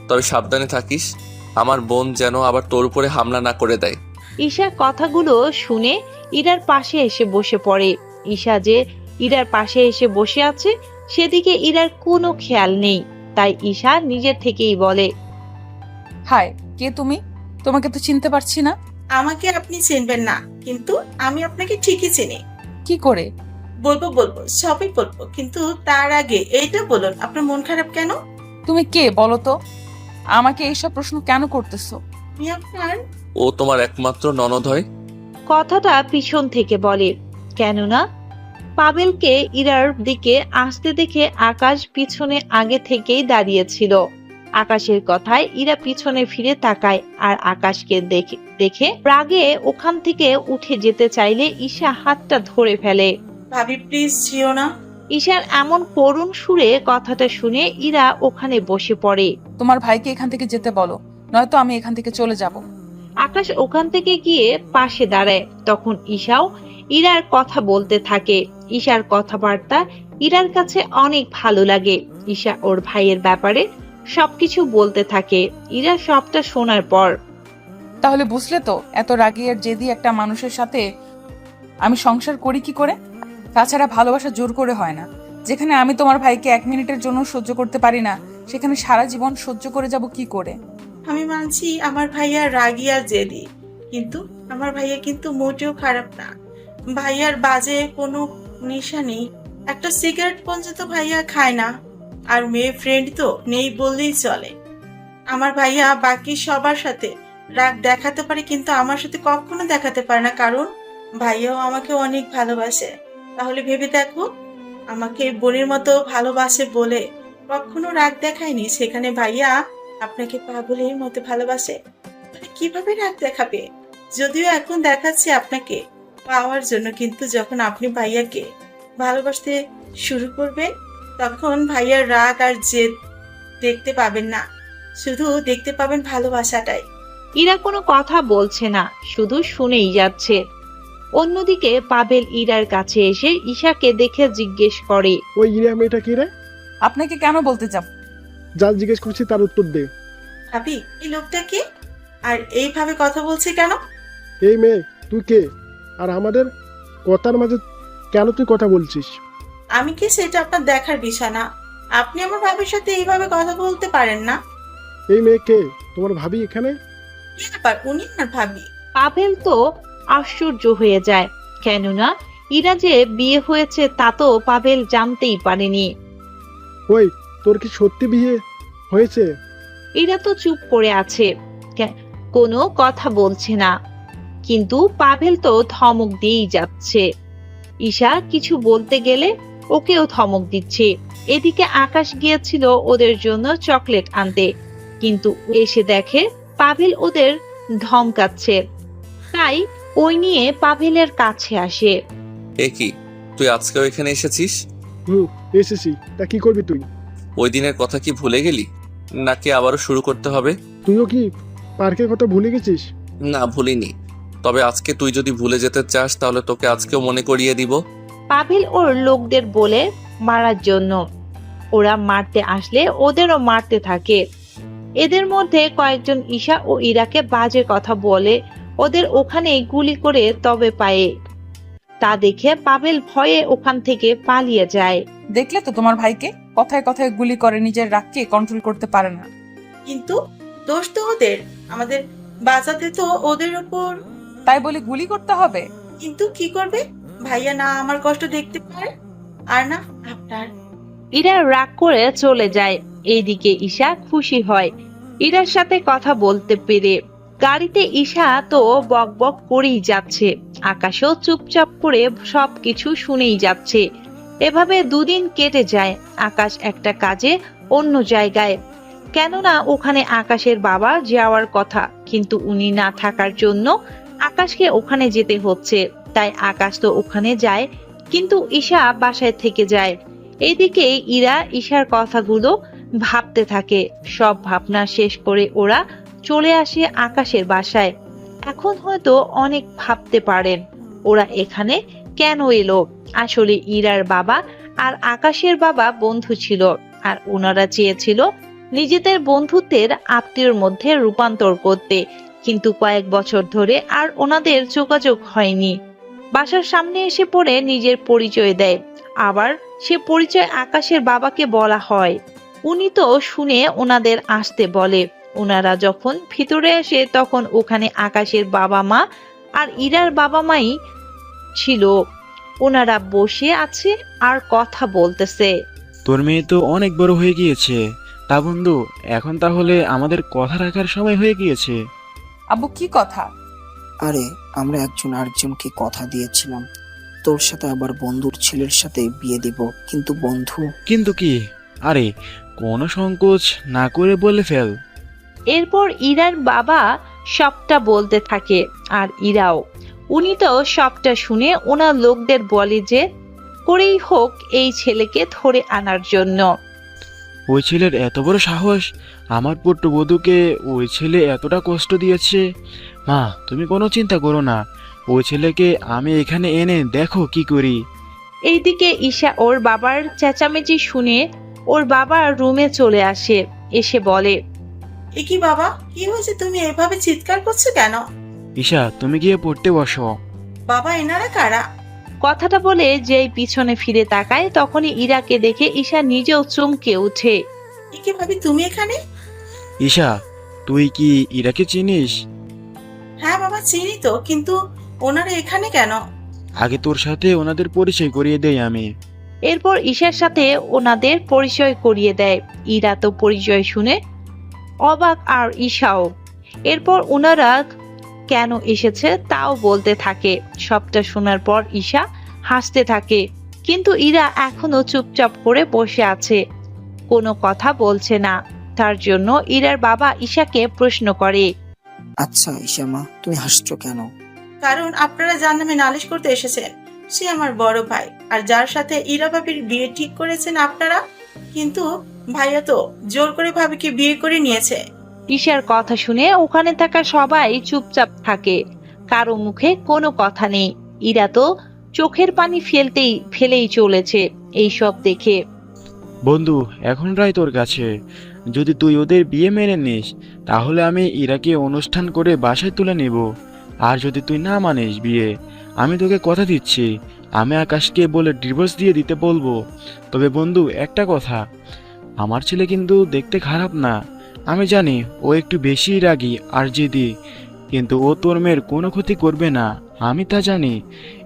তবে সাবধানে থাকিস, আমার বোন যেন আবার তোর উপরে হামলা না করে দেয়। ঈশা কথাগুলো শুনে ইরার পাশে এসে বসে পড়ে। ঈশা যে ইরার পাশে এসে বসে আছে সেদিকে ইরার কোনো খেয়াল নেই, তাই ঈশা নিজের থেকেই বলে, হাই, কে তুমি? তোমাকে তো চিনতে পারছি না। আমাকে আপনি চিনবেন না, কিন্তু আমি আপনাকে ঠিকই চিনি। কি করে? বলবো, সবই বলবো, কিন্তু তার আগে এইটা বলুন, আপনার মন খারাপ কেন? তুমি কে বলো তো? আমাকে এইসব প্রশ্ন কেন করতেছো? আমি আপনার ও তোমার একমাত্র ননদ হয়। কথাটা পিছন থেকে বলে, কেননা পাবেলকে ইরার দিকে আসতে দেখে আকাশ পিছনে আগে থেকেই দাঁড়িয়েছিল। আকাশের কথায় ইরা পিছনে ফিরে তাকায়, আর আকাশকে দেখে রাগে ওখান থেকে উঠে যেতে চাইলে ঈশা হাতটা ধরে ফেলে। ভাবি প্লিজ যেও না। ঈশার এমন করুণ সুরে কথাটা শুনে ইরা ওখানে বসে পড়ে। তোমার ভাইকে এখান থেকে যেতে বলো, নয়তো আমি এখান থেকে চলে যাব। আকাশ ওখান থেকে গিয়ে পাশে দাঁড়ায়। তখন ঈশাও ইরার কথা বলতে থাকে। ঈশার কথাবার্তা ইরার কাছে অনেক ভালো লাগে। ঈশা ওর ভাইয়ের ব্যাপারে সবকিছু বলতে থাকে। ইরা সবটা শোনার পর, তাহলে বুঝলে তো, এত রাগী আর জেদি একটা মানুষের সাথে আমি সংসার করি কি করে? তাছাড়া ভালোবাসা জোর করে হয় না। যেখানে আমি তোমার ভাইকে 1 মিনিটের জন্য সহ্য করতে পারি না, সেখানে সারা জীবন সহ্য করে যাব কি করে? আমি মানছি আমার ভাইয়া রাগী আর জেদি, কিন্তু আমার ভাইয়া কিন্তু মোটেও খারাপ না। ভাইয়ার বাজে কোনো নেশা নেই, একটা সিগারেট পর্যন্ত ভাইয়া খায় না, আর মেয়ে ফ্রেন্ড তো নেই বললেই চলে। আমার ভাইয়া বাকি সবার সাথে রাগ দেখাতে পারে, কিন্তু আমার সাথে কখনো দেখাতে পারে না, কারণ ভাইয়াও আমাকে অনেক ভালোবাসে। তাহলে ভেবে দেখো, আমাকে বোনের মতো ভালোবাসে বলে কখনো রাগ দেখায়নি, সেখানে ভাইয়া আপনাকে পাগলের মতো ভালোবাসে, মানে কিভাবে রাগ দেখাবে? যদিও এখন দেখাচ্ছে আপনাকে পাওয়ার জন্য, কিন্তু যখন আপনি ভাইয়াকে ভালোবাসতে শুরু করবেন তখন ভাইয়ার রাগ আর জেদ দেখতে পাবেন না, শুধু দেখতে পাবেন ভালোবাসাটাই। ইরা কোনো কথা বলছে না, শুধু শুনেই যাচ্ছে। অন্যদিকে পাবেল ইরার কাছে এসে ঈশাকে দেখে জিজ্ঞেস করে, ওই ইরা মেয়েটা কি রে? আপনাকে কেন বলতে যাব? যা জিজ্ঞেস করছি তার উত্তর দে। ভাবি, এই লোকটা কে আর এইভাবে কথা বলছে কেন? এই মেয়ে, তুই কে? আর আমাদের কথার মাঝে কেন তুই কথা বলছিস? আমি কি সেটা আপনার দেখার বিষয় না। আপনি আমার ভাবির সাথে এইভাবে কথা বলতে পারেন না। এই মেয়ে কে? তোমার ভাবি এখানে? কি ব্যাপার, উনি আমার ভাবি? পাভেল তো আশ্চর্য হয়ে যায়, কেননা ইরা যে বিয়ে হয়েছে তা তো পাভেল জানতেই পারেনি। ওই, তোর কি সত্যি বিয়ে হয়েছে? ইরা তো চুপ করে আছে, কোনো কথা বলছে না, কিন্তু পাভেল তো ধমক দিয়েই যাচ্ছে। ঈশা কিছু বলতে গেলে ওকেও ধমক দিচ্ছে। এদিকে আকাশ গিয়েছিল ওদের জন্য চকলেট আনতে, কিন্তু এসে দেখে পাভেল ওদের ধমকাচ্ছে, তাই ওই নিয়ে পাভেলের কাছে আসে। এ কি, তুই আজকেও এখানে এসেছিস? এসেছি। তা কি করবি তুই? ওই দিনের কথা কি ভুলে গেলি, নাকি আবারও শুরু করতে হবে? তুইও কি পার্কের কথা ভুলে গেছিস? না, ভুলিনি, তবে আজকে তুই যদি ভুলে যেতে চাস তাহলে তোকে আজকেও মনে করিয়ে দিব। পাভেল ওর লোকদের বলে মারার জন্য, ওরা মারতে আসলে ওদেরও মারতে থাকে। এদের মধ্যে কয়েকজন ঈশা ও ইরাকে বাজে কথা বলে ওদের ওখানেই গুলি করে তবে পায়ে। তা দেখে পাভেল ভয়ে ওখান থেকে পালিয়ে যায়। দেখলে তো তোমার ভাইকে, কথায় কথায় গুলি করে, নিজের রাগকে কন্ট্রোল করতে পারে না। কিন্তু দোষ তো ওদের, আমাদের বাঁচাতে তো ওদের উপর। তাই বলে গুলি করতে হবে? কিন্তু কি করবে, ভাইয়া না আমার কষ্ট দেখতে পারে আর না আপনার। ইরা রাগ করে চলে যায়। এইদিকে ঈশা খুশি হয় ইরার সাথে কথা বলতে পেরে। গাড়িতে ঈশা তো বক বক করেই যাচ্ছে, আকাশও চুপচাপ করে সবকিছু শুনেই যাচ্ছে। এভাবে দুদিন কেটে যায়। আকাশ একটা কাজে অন্য জায়গায়, কেননা ওখানে আকাশের বাবা যাওয়ার কথা, কিন্তু উনি না থাকার জন্য আকাশকে ওখানে যেতে হচ্ছে। তাই আকাশ তো ওখানে যায়, কিন্তু ঈশা বাসায় থেকে যায়। এইদিকে ইরা ঈশার কথাগুলো ভাবতে থাকে। সব ভাবনা শেষ করে ওরা চলে আসে আকাশের বাসায়। এখন হয়তো অনেক ভাবতে পারেন ওরা এখানে কেন এলো। আসলে ইরার বাবা আর আকাশের বাবা বন্ধু ছিল, আর ওনারা চেয়েছিল নিজেদের বন্ধুত্বের আত্মীয়র মধ্যে রূপান্তর করতে, কিন্তু কয়েক বছর ধরে আর ওনাদের যোগাযোগ হয়নি। বাসার সামনে এসে পড়ে নিজের পরিচয় দেয়, আবার সে পরিচয় আকাশের বাবাকে বলা হয়। উনি তো শুনে ওনাদের আসতে বলে। ওনারা যখন ভিতরে আসে তখন ওখানে আকাশের বাবা মা আর ইরার বাবা মাই ছিল। ওনারা বসে আছে আর কথা বলতেছে। তোর মেয়ে তো অনেক বড় হয়ে গিয়েছে। তা বন্ধু, এখন তাহলে আমাদের কথা রাখার সময় হয়ে গিয়েছে। আব্বু কি কথা? আরে আমরা একজন আরেকজনকে কথা দিয়েছিলাম তোর সাথে আবার বন্ধুর ছেলের সাথে বিয়ে দিব। কিন্তু বন্ধু। কিন্তু কি? আরে কোনো সংকোচ না করে বলে ফেল। এরপর ইরার বাবা সবটা বলতে থাকে, আর ইরাও। উনি তো সবটা শুনে ওনার লোকদের বলে যে করেই হোক এই ছেলেকে ধরে আনার জন্য। ওই ছেলের এত বড় সাহস, আমার পুত্রবধূকে ওই ছেলে এতটা কষ্ট দিয়েছে। মা, তুমি কোনো চিন্তা করো না, ওই ছেলেকে আমি এখানে এনে দেখো কি করি। এইদিকে ঈশা ওর বাবার চেঁচামেচি শুনে ওর বাবা রুমে চলে আসে, এসে বলে, এ কি বাবা, কি হয়েছে, তুমি এভাবে চিৎকার করছো কেন? ঈশা, তুমি গিয়ে পড়তে বসো। বাবা, এনারা কারা? কথাটা বলে যেই পিছনে ফিরে তাকায় তখনই ইরাকে দেখে ঈশা নিজেও চমকে ওঠে। এ কি ভাবি, তুমি এখানে? ঈশা, তুই কি ইরাকে চিনিস? হ্যাঁ বাবা, চিনি তো, কিন্তু ওনারা এখানে কেন? আগে তোর সাথে ওনাদের পরিচয় করিয়ে দেই আমি। এরপর ঈশার সাথে ওনাদের পরিচয় করিয়ে দেয়। ইরা তো পরিচয় শুনে অবাক, আর ঈশাও। এরপর ওনারা কেন এসেছে তাও বলতে থাকে। সবটা শোনার পর ঈশা হাসতে থাকে, কিন্তু ইরা এখনো চুপচাপ করে বসে আছে, কোনো কথা বলছে না। তার জন্য ইরার বাবা ঈশাকে প্রশ্ন করে, আচ্ছা ঈশা মা, তুমি হাসছো কেন? কারণ আপনারা যার নামে নালিশ করতে এসেছেন সে আমার বড় ভাই, আর যার সাথে ইরা ভাবির বিয়ে ঠিক করেছেন আপনারা, কিন্তু ভাইয়া তো জোর করে ভাবিকে বিয়ে করে নিয়েছে। ঈশার কথা শুনে ওখানে থাকা সবাই চুপচাপ থাকে, কারো মুখে কোনো কথা নেই। ইরা তো চোখের পানি ফেলেই চলেছে এইসব দেখে। বন্ধু, এখন রায় তোর কাছে। যদি তুই ওদের বিয়ে মেনে নিস তাহলে আমি ইরাকে অনুষ্ঠান করে বাসায় তুলে নেব, আর যদি তুই না মানিস বিয়ে, আমি তোকে কথা দিচ্ছি আমি আকাশকে বলে ডিভোর্স দিয়ে দিতে বলবো। তবে বন্ধু, একটা কথা, আমার ছেলে কিন্তু দেখতে খারাপ না। আমি জানি ও একটু বেশি রাগী আর জেদি, কিন্তু ও তোর মেয়ের কোনো ক্ষতি করবে না, আমি তা জানি।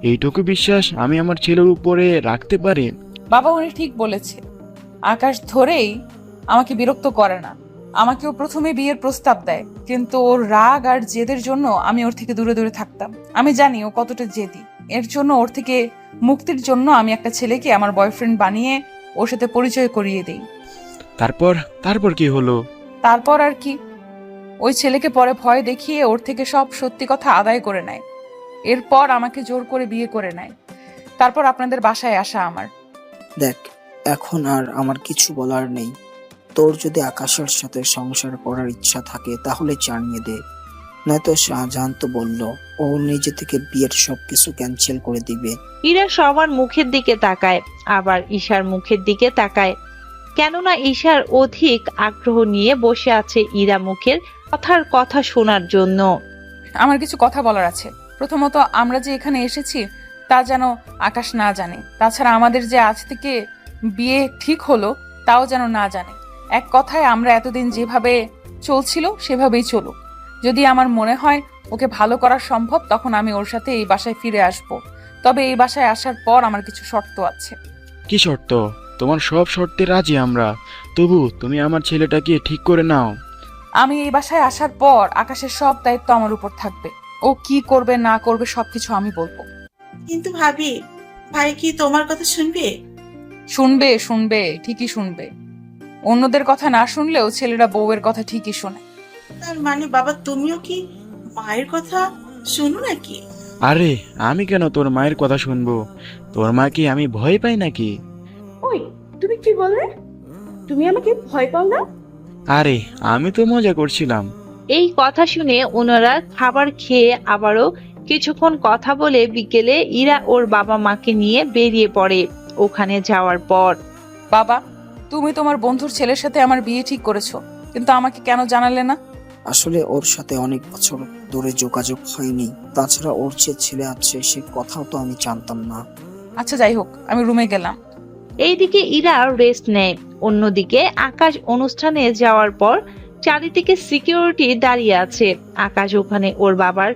এইটুকু বিশ্বাস আমি আমার ছেলের উপরে রাখতে পারি। বাবা উনি ঠিক বলেছে। আকাশ ধরেই আমাকে বিরক্ত করে না। আমাকেও প্রথমে বিয়ের প্রস্তাব দেয়, কিন্তু ওর রাগ আর জেদের জন্য আমি ওর থেকে দূরে দূরে থাকতাম। আমি জানি ও কতটা জেদি। এর জন্য ওর থেকে মুক্তির জন্য আমি একটা ছেলেকে আমার বয়ফ্রেন্ড বানিয়ে ওর সাথে পরিচয় করিয়ে দিই। তারপর কি হলো? তারপর আর কি, ওই ছেলেকে পরে ভয় দেখিয়ে ওর থেকে সব সত্যি কথা আদায় করে নেয়। এরপর আমাকে জোর করে বিয়ে করে নেয়। তারপর আপনাদের বাসায় আসা আমার। দেখ, এখন আর আমার কিছু বলার নেই। তোর যদি আকাশের সাথে সংসার করার ইচ্ছা থাকে তাহলে জানিয়ে দে, নয়তো শাহজাহান তো বলল ও নিজে থেকে বিয়ের সবকিছু ক্যান্সেল করে দিবে। ইরা সবার মুখের দিকে তাকায়, আবার ঈশার মুখের দিকে তাকায়, কেননা ঈশার অধিক আগ্রহ নিয়ে বসে আছে ইরা মুখের কথার কথা শোনার জন্য। আমার কিছু কথা বলার আছে। প্রথমত, আমরা যে এখানে এসেছি তা যেন আকাশ না জানে। তাছাড়া আমাদের যে আজ থেকে বিয়ে ঠিক হলো তাও যেন না জানে। এক কথায় আমরা এতদিন যেভাবে চলছিল সেভাবেই চলুক। যদি আমার মনে হয় ওকে ভালো করা সম্ভব তখন আমি ওর সাথে এই বাসায় ফিরে আসব। তবে এই বাসায় আসার পর আমার কিছু শর্ত আছে। কি শর্ত? তোমার সব শর্তে রাজি আমরা, তবু তুমি আমার ছেলেটাকে ঠিক করে নাও। আমি এই বাসায় আসার পর আকাশের সব দায়িত্ব আমার উপর থাকবে। ও কি করবে না করবে সবকিছু আমি বলবো। কিন্তু ভাবি, ভাই কি তোমার কথা শুনবে? শুনবে, শুনবে, ঠিকই শুনবে। অন্যদের কথা না শুনলেও ছেলেরা বউয়ের কথা ঠিকই শোনে। তার মানে বাবা তুমিও কি মায়ের কথা শুনো নাকি? আরে আমি কেন তোর মায়ের কথা শুনবো? তোর মা কি আমি ভয় পাই নাকি? ওই, তুমি কি বললে? তুমি আমাকে ভয় পাও না? আরে আমি তো মজা করছিলাম। এই কথা শুনে ওনারা খাবার খেয়ে আবারও কিছুক্ষণ কথা বলে বিকেলে ইরা ওর বাবা মাকে নিয়ে বেরিয়ে পড়ে। ওখানে যাওয়ার পর, বাবা, তুমি তোমার বন্ধুর ছেলের সাথে আমার বিয়ে ঠিক করেছো, কিন্তু আমাকে কেন জানালে না? আসলে ওর সাথে অনেক বছর ধরে যোগাযোগ হয়নি, তাছাড়া ওর যে ছেলে আছে সে কথাও তো আমি জানতাম না। আচ্ছা যাই হোক, আমি রুমে গেলাম। এইদিকে ইরা রেস্ট নেয়। অন্যদিকে আকাশ অনুষ্ঠানে যাওয়ার পর চারিদিকে সিকিউরিটি দাঁড়িয়ে আছে। আকাশ ওখানে ওর বাবার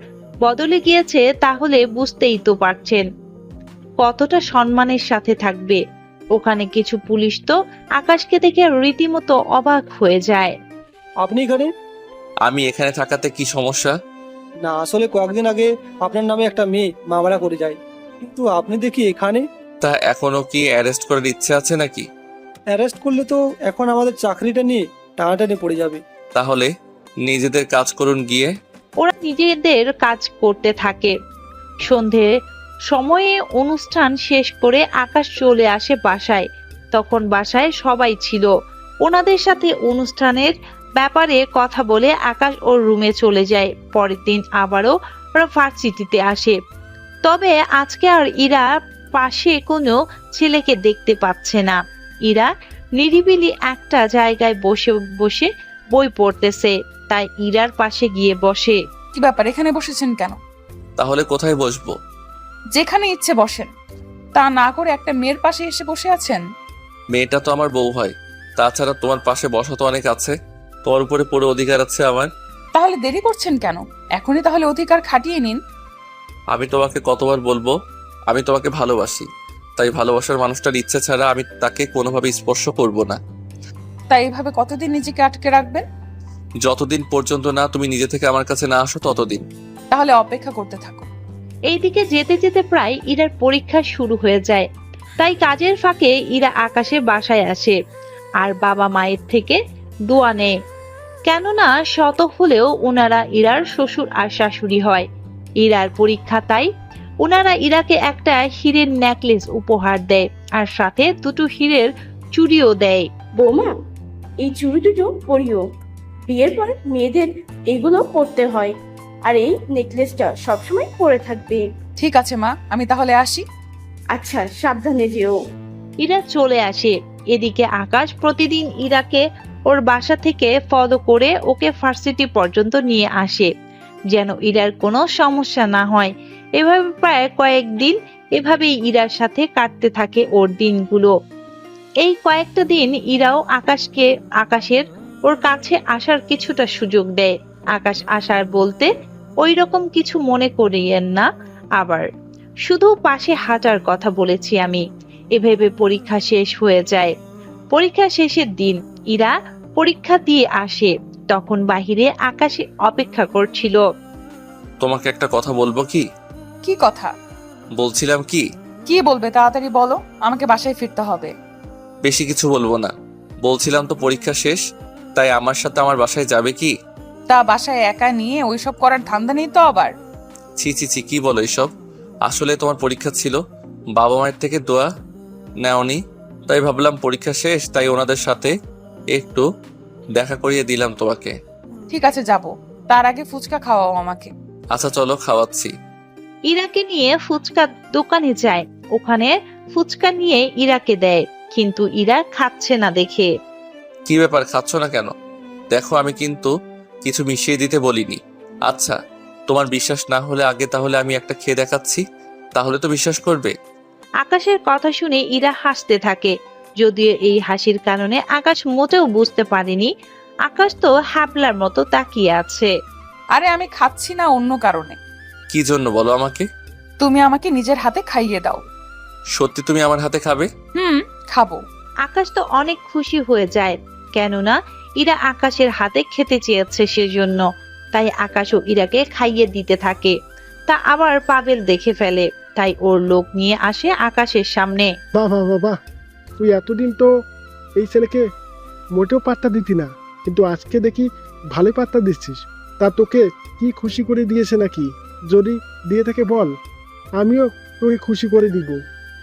বদলে গিয়েছে, তাহলে বুঝতেই তো পারছেন কতটা সম্মানের সাথে থাকবে। ওখানে কিছু পুলিশ তো আকাশকে দেখে রীতিমতো অবাক হয়ে যায়। আপনি এখানে? আমি এখানে থাকাতে কি সমস্যা? না, আসলে কয়েকদিন আগে আপনার নামে একটা মেয়ে মামলা করে যায়, কিন্তু আপনি দেখি এখানে। তা এখনো কি অ্যারেস্ট করার ইচ্ছে আছে নাকি? অ্যারেস্ট করলে তো এখন আমাদের চাকরিটা নিয়ে টানাটানি পড়ে যাবে। তাহলে নিজেদের কাজ করুন গিয়ে। ওরা নিজেদের কাজ করতে থাকে। সন্ধে সময়ে অনুষ্ঠান শেষ করে আকাশ চলে আসে বাসায়। তখন বাসায় সবাই ছিল। ওনাদের সাথে অনুষ্ঠানের ব্যাপারে কথা বলে আকাশ ওর রুমে চলে যায়। পরের দিন আবারও ওরা ভার্সিটিতে আসে। তবে আজকে আর ইরা পাশে কোনো ছেলেকে দেখতে পাচ্ছে না। ইরা নিরিবিলি একটা জায়গায় বসে বসে বই পড়তেছে, তাই ইরার পাশে গিয়ে বসে। কি ব্যাপার, এখানে বসেছেন কেন? তাহলে কোথায় বসবো? যেখানে ইচ্ছে বসেন, তা না করে একটা মেয়ের পাশে এসে বসে আছেন। মেয়েটা তো আমার বউ হয়, তাছাড়া তোমার পাশে বসা তো অনেক আছে, তোর উপরে পুরো অধিকার আছে আমার। তাহলে দেরি করছেন কেন? এখনই তাহলে অধিকার খাটিয়ে নিন। আমি তোমাকে কতবার বলবো আমি তোমাকে ভালোবাসি, তাই ভালোবাসার মানুষটার ইচ্ছে ছাড়া আমি তাকে কোনোভাবে স্পর্শ করব না। তাই এইভাবে কতদিন নিজেকে আটকে রাখবেন? যতদিন পর্যন্ত না তুমি নিজে থেকে আমার কাছে না আসো ততদিন। তাহলে অপেক্ষা করতে থাকো। এইদিকে যেতে যেতে প্রায় ইরার পরীক্ষা শুরু হয়ে যায়, তাই কাজের ফাঁকে ইরা আকাশের বাসায় আসে আর বাবা মায়ের থেকে দোয়া নেয়। কেননা শত হলেও ওনারা ইরার শ্বশুর আর শাশুড়ি হয়। ইরার পরীক্ষা, তাই ওনারা ইরাকে একটা হীরের নেকলেস উপহার দেয় আর সাথে দুটো হীরের চুড়িও দেয়। বৌমা, এই চুড়ি দুটো পরিও। বিয়ের পর মেয়েদের এগুলো পরতে হয়, আর এই নেকলেসটা সবসময় পরে থাকবে। ঠিক আছে মা, আমি তাহলে আসি। আচ্ছা, সাবধানে যেও। ইরা চলে আসে। এদিকে আকাশ প্রতিদিন ইরাকে ওর বাসা থেকে ফলো করে ওকে ভার্সিটি পর্যন্ত নিয়ে আসে, যেন ইরার কোনো সমস্যা না হয়। এভাবে প্রায় কয়েকদিন এভাবেই ইরার সাথে কাটতে থাকে ওর দিনগুলো। এই কয়েকটা দিন ইরাও আকাশের ওর কাছে আসার কিছুটা সুযোগ দেয়। আকাশ আসার বলতে ওই রকম কিছু মনে করিয়েন না। আবার শুধু পাশে হাঁটার কথা বলেছি আমি। এভাবে পরীক্ষা শেষ হয়ে যায়। পরীক্ষা শেষের দিন ইরা পরীক্ষা দিয়ে আসে। তখন বাহিরে আকাশে অপেক্ষা করছিল। তোমাকে একটা কথা বলবো কি? কি কথা? বলছিলাম কি, কি বলবে তাড়াতাড়ি বলো, আমাকে বাসায় ফিরতে হবে। বেশি কিছু বলবো না। বলছিলাম তো পরীক্ষা শেষ, তাই আমার সাথে আমার বাসায় যাবে কি? তা বাসায় একা নিয়ে ওইসব করার ধান্দা নেই তো আবার? ছি ছি ছি, কি বলো এসব? আসলে তোমার পরীক্ষা ছিল, বাবা মায়ের থেকে দোয়া নেওনি, তাই ভাবলাম পরীক্ষা শেষ, তাই ওনাদের সাথে একটু দেখা করিয়ে দিলাম তোমাকে। ঠিক আছে যাব, তার আগে ফুচকা খাওয়াও আমাকে। আচ্ছা চলো, খাওয়াচ্ছি। ইরাকে নিয়ে ফুচকা দোকানে যায়। ওখানে ফুচকা নিয়ে ইরাকে দেয়, কিন্তু ইরা খাচ্ছে না দেখে। কি ব্যাপার, খাচ্ছ না কেন? দেখো আমি কিন্তু কিছু মিশিয়ে দিতে বলিনি। আচ্ছা, তোমার বিশ্বাস না হলে আগে তাহলে আমি একটা খেয়ে দেখাচ্ছি, তাহলে তো বিশ্বাস করবে। আকাশের কথা শুনে ইরা হাসতে থাকে। যদিও এই হাসির কারণে আকাশ মোটেও বুঝতে পারেনি। আকাশ তো হ্যাবলার মতো তাকিয়ে আছে। আরে আমি খাচ্ছি না অন্য কারণে। কি জন্য বলো আমাকে? তুমি আমাকে নিজের হাতে খাইয়ে দাও। সত্যি তুমি আমার হাতে খাবে? খাবো। আকাশ তো অনেক খুশি হয়ে যায়, কেননা ইরা আকাশের হাতে খেতে চেয়েছে সেজন্য। তাই আকাশও ইরাকে খাইয়ে দিতে থাকে। তা আবার পাবেল দেখে ফেলে, তাই ওর লোক নিয়ে আসে আকাশের সামনে। বাহ বাহ বাহ বাহ, তুই এতদিন তো এই ছেলেকে মোটেও পাত্তা দিতি না, কিন্তু আজকে দেখি ভালোই পাত্তা দিচ্ছিস। তা তোকে কি খুশি করে দিয়েছে নাকি? যদি দিয়ে থাকে বল, আমিও তোকে খুশি করে দিব।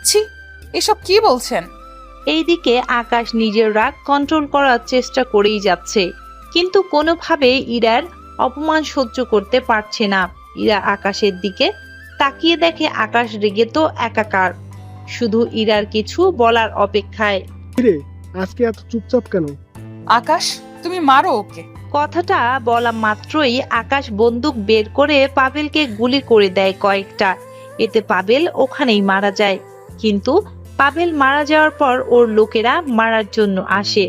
ছি, এসব কি বলছেন? এইদিকে আকাশ নিজের রাগ কন্ট্রোল করার চেষ্টা করেই যাচ্ছে, কিন্তু কোনোভাবে ইরার অপমান সহ্য করতে পারছে না। ইরা আকাশের দিকে তাকিয়ে দেখে আকাশ রেগে তো একাকার, শুধু ইরার কিছু বলার অপেক্ষায়। রে, আজকে এত চুপচাপ কেন? আকাশ, তুমি মারো ওকে। কথাটা বলা মাত্রই আকাশ বন্দুক বের করে পাবেলকে গুলি করে দেয় কয়েকটা। এতে পাবেল ওখানেই মারা যায়। কিন্তু পাবেল মারা যাওয়ার পর ওর লোকেরা মারার জন্য আসে,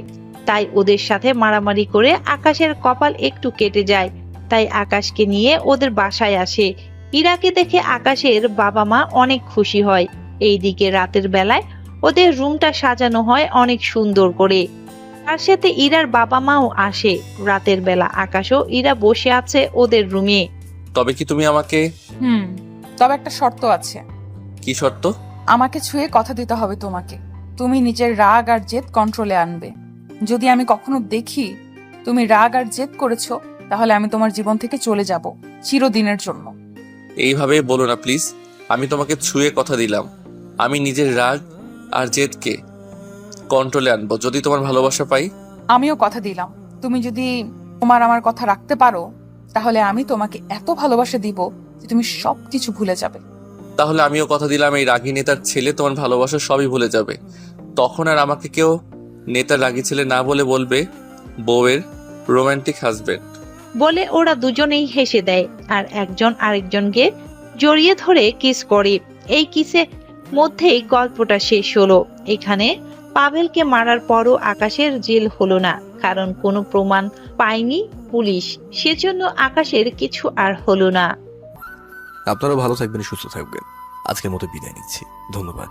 তাই ওদের সাথে মারামারি করে আকাশের কপাল একটু কেটে যায়। তাই আকাশকে নিয়ে ওদের বাসায় আসে। ইরাকে দেখে আকাশের বাবা মা অনেক খুশি হয়। এইদিকে রাতের বেলায় ওদের রুমটা সাজানো হয় অনেক সুন্দর করে। তার সাথে ইরার বাবা মাও আসে। রাতের বেলা আকাশও ইরা বসে আছে ওদের রুমে। তবে কি তুমি আমাকে? তবে একটা শর্ত আছে। কি শর্ত? আমাকে ছুঁয়ে কথা দিতে হবে তোমাকে। তুমি নিজের রাগ আর জেদ কন্ট্রোলে আনবে। যদি আমি কখনো দেখি তুমি রাগ আর জেদ করেছো, তাহলে আমি তোমার জীবন থেকে চলে যাব চিরদিনের জন্য। এইভাবে বলো না প্লিজ। আমি তোমাকে ছুঁয়ে কথা দিলাম, আমি নিজের রাগ আর জেদকে কন্ট্রোলে আনবো যদি তোমার ভালোবাসা পাই। আমিও কথা দিলাম, তুমি যদি তোমার আমার কথা রাখতে পারো, তাহলে আমি তোমাকে এত ভালোবাসা দিব যে তুমি সবকিছু ভুলে যাবে। তাহলে আমিও কথা দিলাম, এই রাগী নেতার ছেলে তোমার ভালোবাসা সবই ভুলে যাবে। তখন আর আমাকে কেউ নেতার রাগী ছেলে না বলে বলবে বউয়ের রোমান্টিক হাজবেন্ড। বলে ওরা দুজনেই হেসে দেয় আর একজন আরেকজনকে জড়িয়ে ধরে কিস করে। এই কিসের মধ্যেই গল্পটা শেষ হলো। এখানে পাভেলকে মারার পরও আকাশের জেল হলো না, কারণ কোনো প্রমাণ পায়নি পুলিশ, সেজন্য আকাশের কিছু আর হলো না। আপনারা ভালো থাকবেন, সুস্থ থাকবেন। আজকের মতো বিদায় নিচ্ছি, ধন্যবাদ।